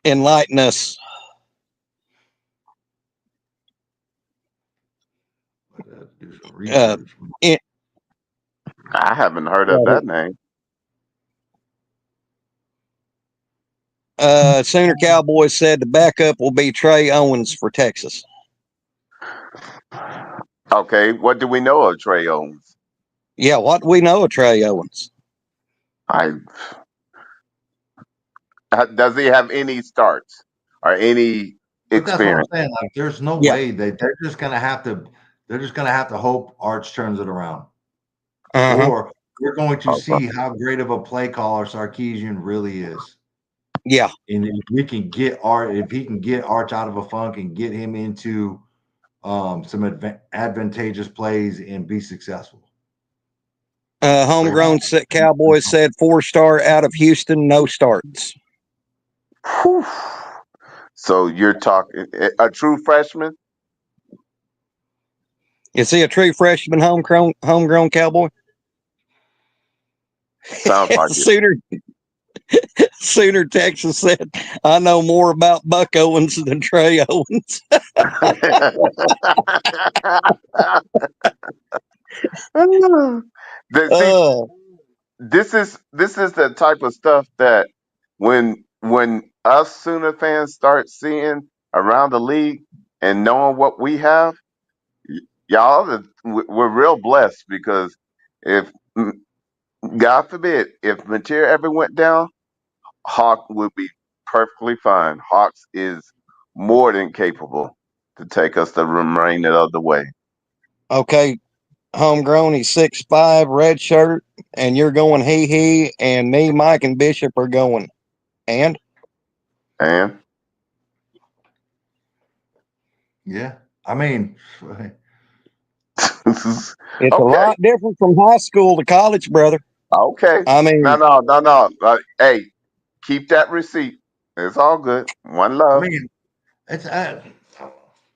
Enlighten us. Do some Uh, research. in, I haven't heard of that name. Sooner Cowboys said the backup will be Trey Owens for Texas. Okay, what do we know of Trey Owens? Yeah, what do we know of Trey Owens? I Does he have any starts or any But that's what I'm experience? saying. Like, there's no Yeah. way they're just gonna have to. They're just gonna have to hope Arch turns it around, Uh-huh. or we're going to Okay. see how great of a play caller Sarkeesian really is. Yeah. And if we can get Art, if he can get Arch out of a funk and get him into some advantageous plays and be successful. Homegrown Cowboys said 4-star out of Houston, no starts. Whew. So you're talking a true freshman? Is he a true freshman homegrown Cowboy? Sounds like it. Sooner Texas said, I know more about Buck Owens than Trey Owens. See, Uh, this is the type of stuff that when us Sooner fans start seeing around the league and knowing what we have, y'all, we're real blessed because if God forbid if Material ever went down, Hawk would be perfectly fine. Hawks is more than capable to take us the remainder of the way. okay, homegrown, he's 6'5", red shirt, and you're going he, and me, Mike, and Bishop are going. And? And Yeah, I mean, It's a okay, lot different from high school to college, brother. okay. I No, mean, no, no, no. Hey, keep that receipt. It's all good. One I love. mean, it's.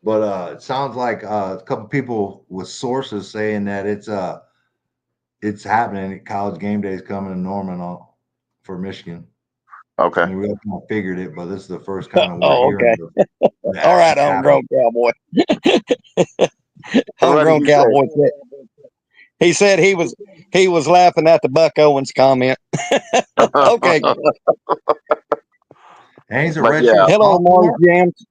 But it sounds like a couple people with sources saying that it's happening. College game day is coming to Norman for Michigan. I Okay. mean, we all kind of figured it, but this is the first kind of we're oh, hearing okay. of All right, actually happening. homegrown Cowboy. What did Homegrown he Cowboy said. He said he was laughing at the Buck Owens comment. say? Okay. And he's a But yeah, redshirt Hello, Mars sophomore. Jams.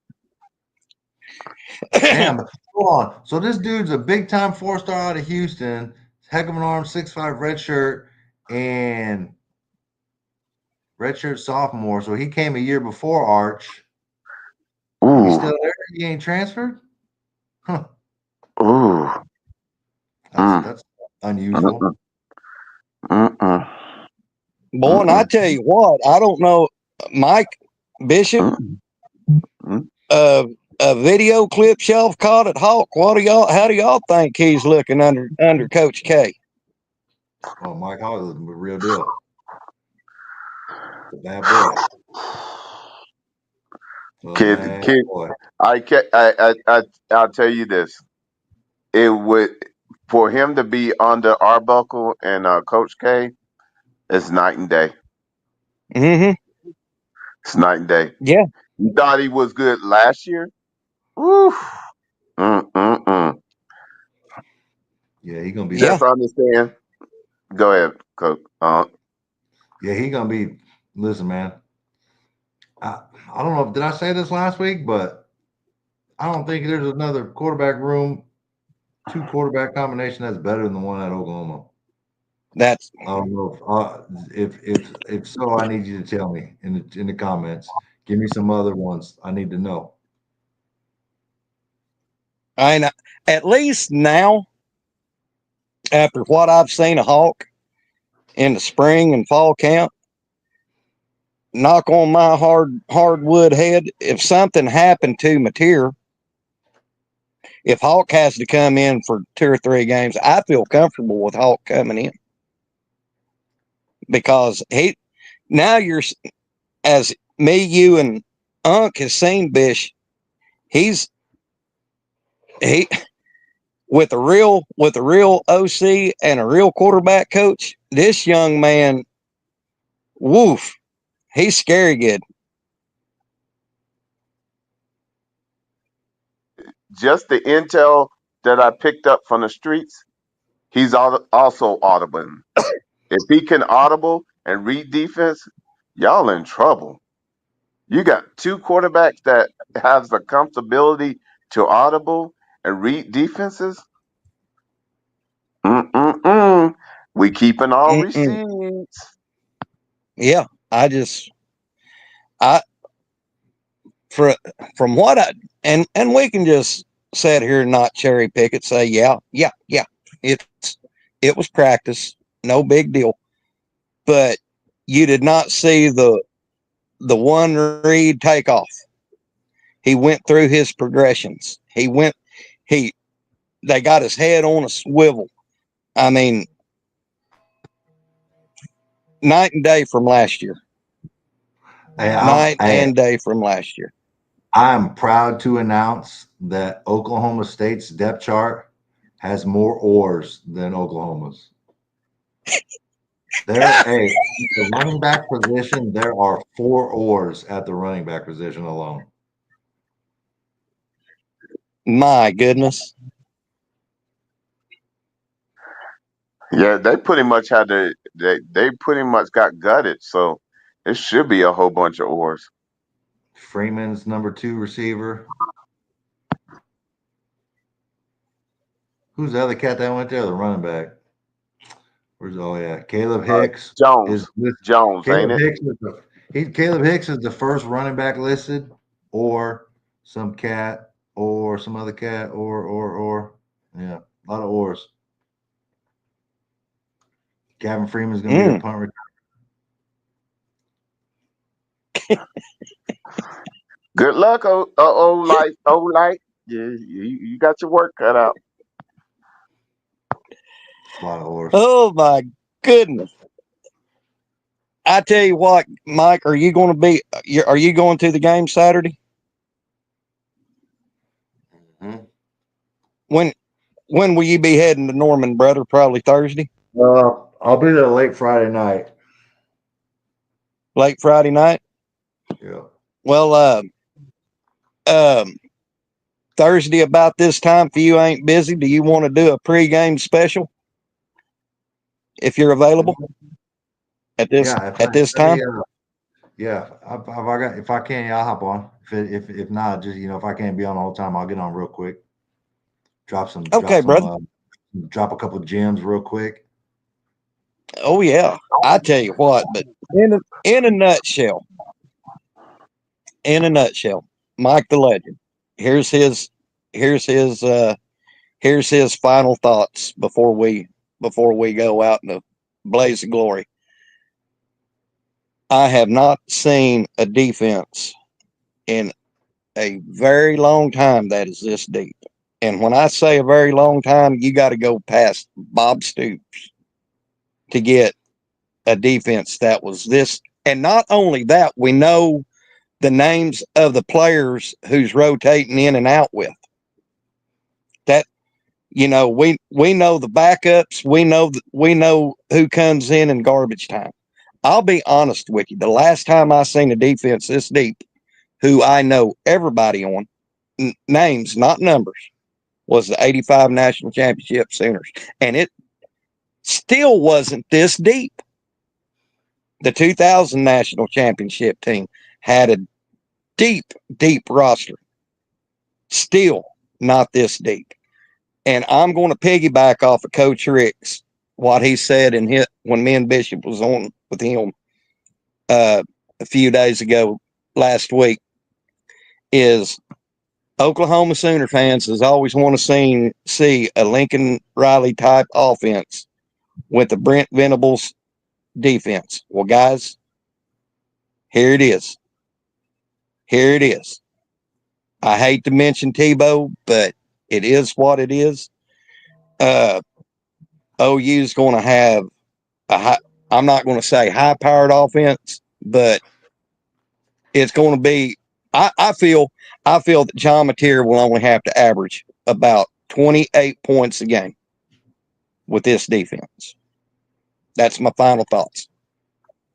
Damn, hold on. So this dude's a big time 4-star out of Houston, heck of an arm, 6'5" redshirt, and redshirt sophomore. So he came a year before Arch. He's ooh, still there. He ain't transferred. Huh. ooh, mm, That's unusual. mm, mm, mm, Boy, mm, and I mm, tell you what, I don't know, Mike Bishop, mm, mm. a video clip y'all caught at Hawk. How do y'all think he's looking under Coach K? Oh, Mike Hogg is a real deal. It's a bad boy. A bad Kid, boy. I'll tell you this. It would for him to be under Arbuckle and Coach K. It's night and day. Mm-hmm. It's night and day. Yeah. You thought he was good last year? Woo. Mm. Yeah, he gonna be Yeah. Just understand. Go ahead, Coach. yeah, he gonna be. Listen, man. I don't know. Did I say this last week? But I don't think there's another quarterback room, two quarterback combination that's better than the one at Oklahoma. That's I don't know if so. I need you to tell me in the comments. Give me some other ones. I need to know. I know. At least now, after what I've seen of Hawk in the spring and fall camp, knock on my hardwood head, if something happened to Mateer, if Hawk has to come in for 2 or 3 games, I feel comfortable with Hawk coming in because now you're, as me, you, and Unc has seen Bish, he with a real OC and a real quarterback coach. This young man, woof, he's scary good. Just the intel that I picked up from the streets, he's also audible. If he can audible and read defense, y'all in trouble. You got two quarterbacks that has the comfortability to audible and read defenses. Mm-mm-mm. We keeping all Mm-mm. receipts. Yeah, I for from what I and we can just sit here and not cherry pick it. Say, yeah, it's it was practice, no big deal. But you did not see the one read take off. He went through his progressions. He they got his head on a swivel. I mean, night and day from last year. Hey, Night and day from last year. I'm proud to announce that Oklahoma State's depth chart has more oars than Oklahoma's. The running back position, there are 4 oars at the running back position alone. My goodness. Yeah, they pretty much had to. They pretty much got gutted. So it should be a whole bunch of oars. Freeman's number 2 receiver. Who's the other cat that went there? The running back. Caleb Hicks Jones, is this Jones, ain't Caleb it? Hicks is Caleb Hicks is the first running back listed, or some cat, or some other cat, or yeah, a lot of oars. Gavin Freeman's going to be the punt return. Good luck, life. Yeah, you got your work cut out. A lot of oars. Oh my goodness. I tell you what, Mike, are you going to be? Are you going to the game Saturday? Mm-hmm. When will you be heading to Norman, brother? Probably Thursday. I'll be there late Friday night. Late Friday night. Yeah. Well, Thursday about this time, if you ain't busy, do you want to do a pregame special? If you're available at this time. If I can, yeah, I'll hop on. If not, just if I can't be on the whole time, I'll get on real quick. Okay, brother. Drop a couple gems real quick. Oh yeah, I tell you what. But in a nutshell, Mike the Legend. Here's his here's his uh here's his final thoughts before we go out in the blaze of glory. I have not seen a defense in a very long time that is this deep. And when I say a very long time, you got to go past Bob Stoops to get a defense that was this. And not only that, we know the names of the players who's rotating in and out with. That we know the backups. We know who comes in garbage time. I'll be honest with you. The last time I seen a defense this deep, who I know everybody on, names, not numbers, was the 85 National Championship Sooners. And it still wasn't this deep. The 2000 National Championship team had a deep roster. Still not this deep. And I'm going to piggyback off of Coach Rick's, what he said when me and Bishop was on with him a few days ago last week, is Oklahoma Sooner fans has always want to see a Lincoln Riley type offense with the Brent Venables defense. Well, guys, here it is. Here it is. I hate to mention Tebow, but it is what it is. OU's going to have I'm not going to say high-powered offense, but it's going to be. I feel that John Mateer will only have to average about 28 points a game with this defense. That's my final thoughts.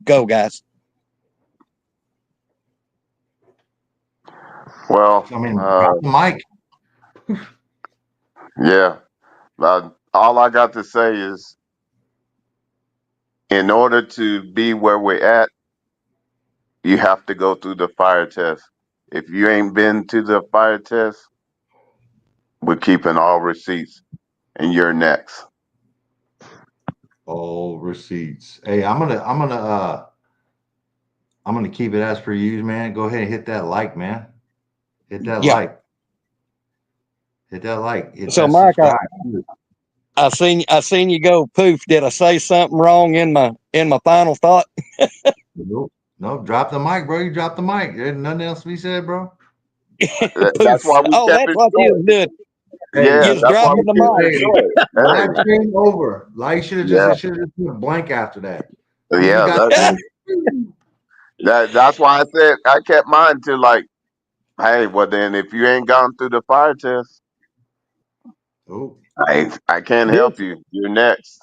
Go, guys. Well, Mike. Yeah. All I got to say is, in order to be where we're at, you have to go through the fire test. If you ain't been to the fire test, we're keeping all receipts, and you're next. All receipts. Hey, I'm gonna keep it as per usual, man. Go ahead and hit that like, man. Hit that Yeah. like. Hit that like. Hit So, that Mike, subscribe. I seen you go poof. Did I say something wrong in my final thought? Nope. Nope. Drop the mic, bro. You dropped the mic. There's nothing else to be said, bro. That's Poof. why we Oh, kept that's it what you short. was doing. Hey, You Yeah, was that's why dropping we the kept it mic. hey, short. live stream over. Like Yeah, it should have just been blank after that. When you yeah. got That's why I said I kept mine to like, hey, well then if you ain't gone through the fire test, oh, I can't This help you. You're next.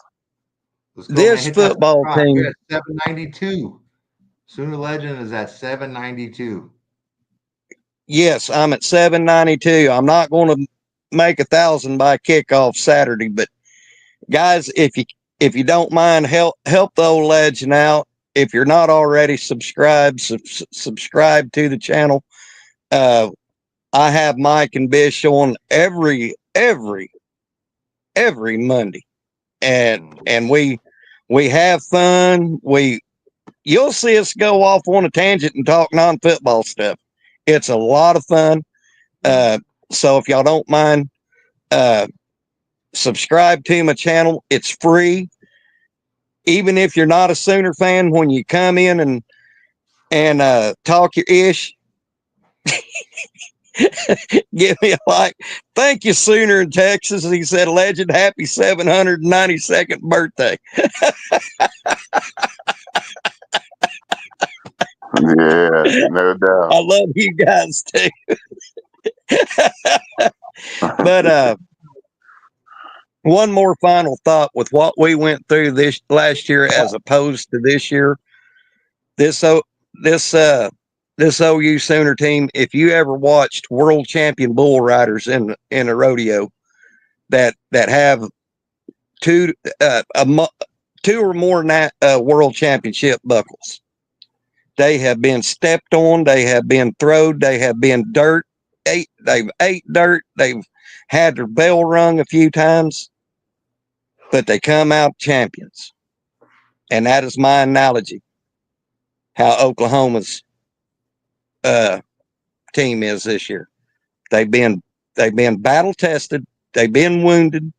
let's go, man. this Hit that football subscribe. We're team. at 792. Sooner Legend is at 792. Yes, I'm at 792. I'm not going to make 1,000 by kickoff Saturday, but guys, if you don't mind, help the old legend out. If you're not already subscribed, subscribe to the channel. Uh, I have Mike and Bish on every Monday, and we have fun. You'll see us go off on a tangent and talk non-football stuff. It's a lot of fun. So if y'all don't mind, uh, subscribe to my channel. It's free. Even if you're not a Sooner fan, when you come in and talk your ish, give me a like. Thank you, Sooner in Texas. He said, "Legend, happy 792nd birthday." Yeah, no doubt. I love you guys too. But one more final thought with what we went through this last year as opposed to this year. This this this OU Sooner team. If you ever watched world champion bull riders in a rodeo that have two two or more world championship buckles, they have been stepped on. They have been throwed. They have been dirt. They've ate dirt. They've had their bell rung a few times, but they come out champions. And that is my analogy. How Oklahoma's uh, team is this year. They've been battle tested. They've been wounded.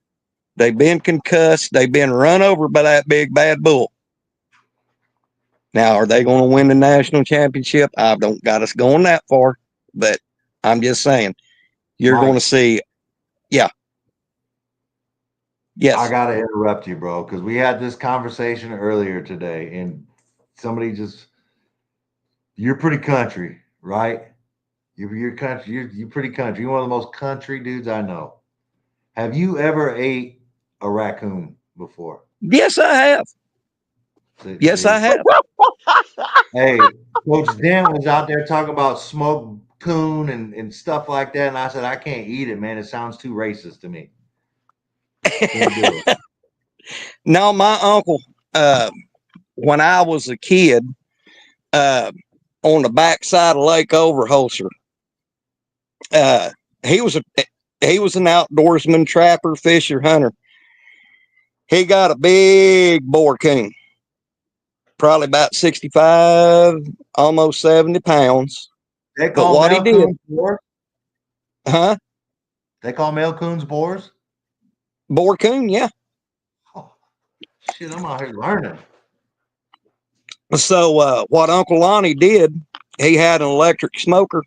They've been concussed. They've been run over by that big bad bull. Now, are they going to win the national championship? I don't got us going that far, but I'm just saying you're going to Mike, see. Yeah. I Yes. gotta interrupt you, bro, because we had this conversation earlier today, and somebody just you're pretty country, right? You're country, you're pretty country. You're one of the most country dudes I know. Have you ever ate a raccoon before? Yes, I have. Yes, I See? have. Hey, Coach Dent was out there talking about smoked coon and stuff like that, and I said I can't eat it, man. It sounds too racist to me. Can't do it. No, my uncle, uh, when I was a kid, uh, on the backside of Lake Overholser, uh, he was a he was an outdoorsman, trapper, fisher, hunter. He got a big boar coon, probably about 65, almost 70 pounds. They But call what he male did, coons boars. huh? They call male coons boars. Boar coon, yeah. Oh, shit, I'm out here learning. So what Uncle Lonnie did, he had an electric smoker.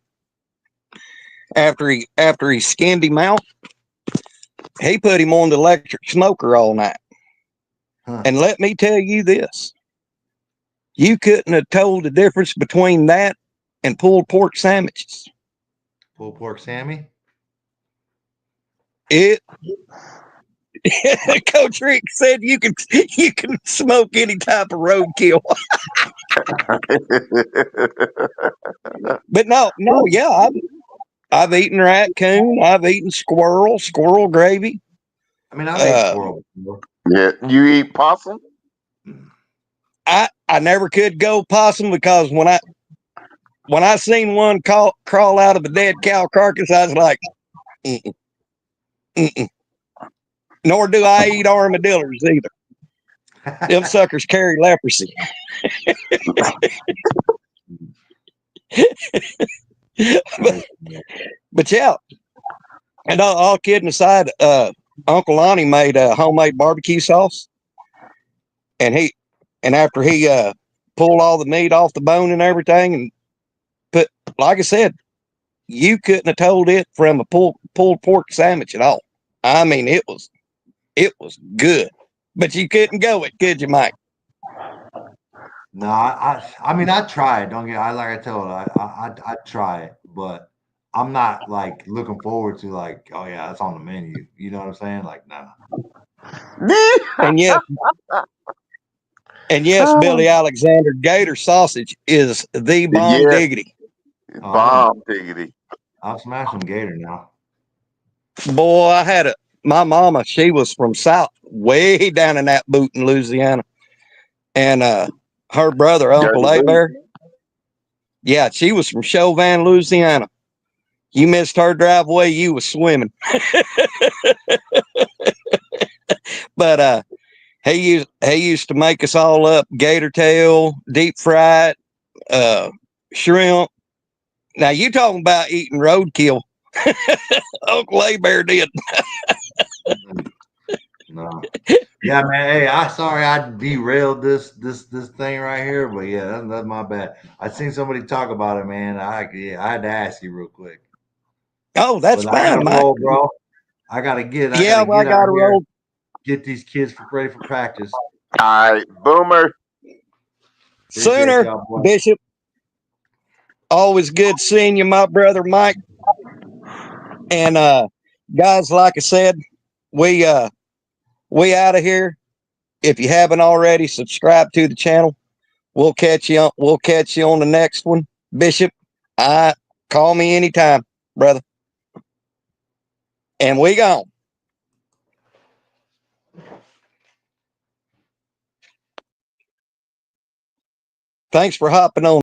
After he skinned him out, he put him on the electric smoker all night. Huh. And let me tell you this: you couldn't have told the difference between that and pulled pork sandwiches. Pulled pork Sammy. It Coach Rick said you can smoke any type of roadkill. But no, yeah, I've eaten raccoon. I've eaten squirrel gravy. I mean, I've ate squirrel before. Yeah, you eat possum? I never could go possum because when I seen one crawl out of a dead cow carcass, I was like, mm-mm, mm-mm. Nor do I eat armadillos either. Them suckers carry leprosy. But yeah, and all kidding aside, Uncle Lonnie made a homemade barbecue sauce, and after he pulled all the meat off the bone and everything, and put, like I said, you couldn't have told it from a pulled pork sandwich at all. I mean, it was good, but you couldn't go it, could you, Mike? No, I mean, I tried. Don't get. I like I told. I try it, but I'm not like looking forward to like, oh yeah, that's on the menu. You know what I'm saying? Like, nah. And yes, Billy Alexander, Gator sausage is the bomb Yeah, diggity. bomb diggity. I'll smash some gator now. Boy, my mama, she was from south, way down in that boot in Louisiana. And her brother, Uncle Dirty boot. Abear, yeah, she was from Chauvin, Louisiana. You missed her driveway, you was swimming. But he used to make us all up gator tail, deep fried, shrimp. Now you talking about eating roadkill. Uncle Abear did. No. Yeah, man. Hey, sorry I derailed this thing right here, but yeah, that's my bad. I seen somebody talk about it, man. I had to ask you real quick. Oh, that's But I fine, gotta Mike. roll, bro. I gotta get Yeah, well, I out got to here, roll. get these kids ready for practice. All right, Boomer. Appreciate Sooner, y'all, boy. Bishop. Always good seeing you, my brother Mike. And guys, like I said, we out of here. If you haven't already, subscribe to the channel. We'll catch you on the next one. Bishop, call me anytime, brother. And we gone. Thanks for hopping on.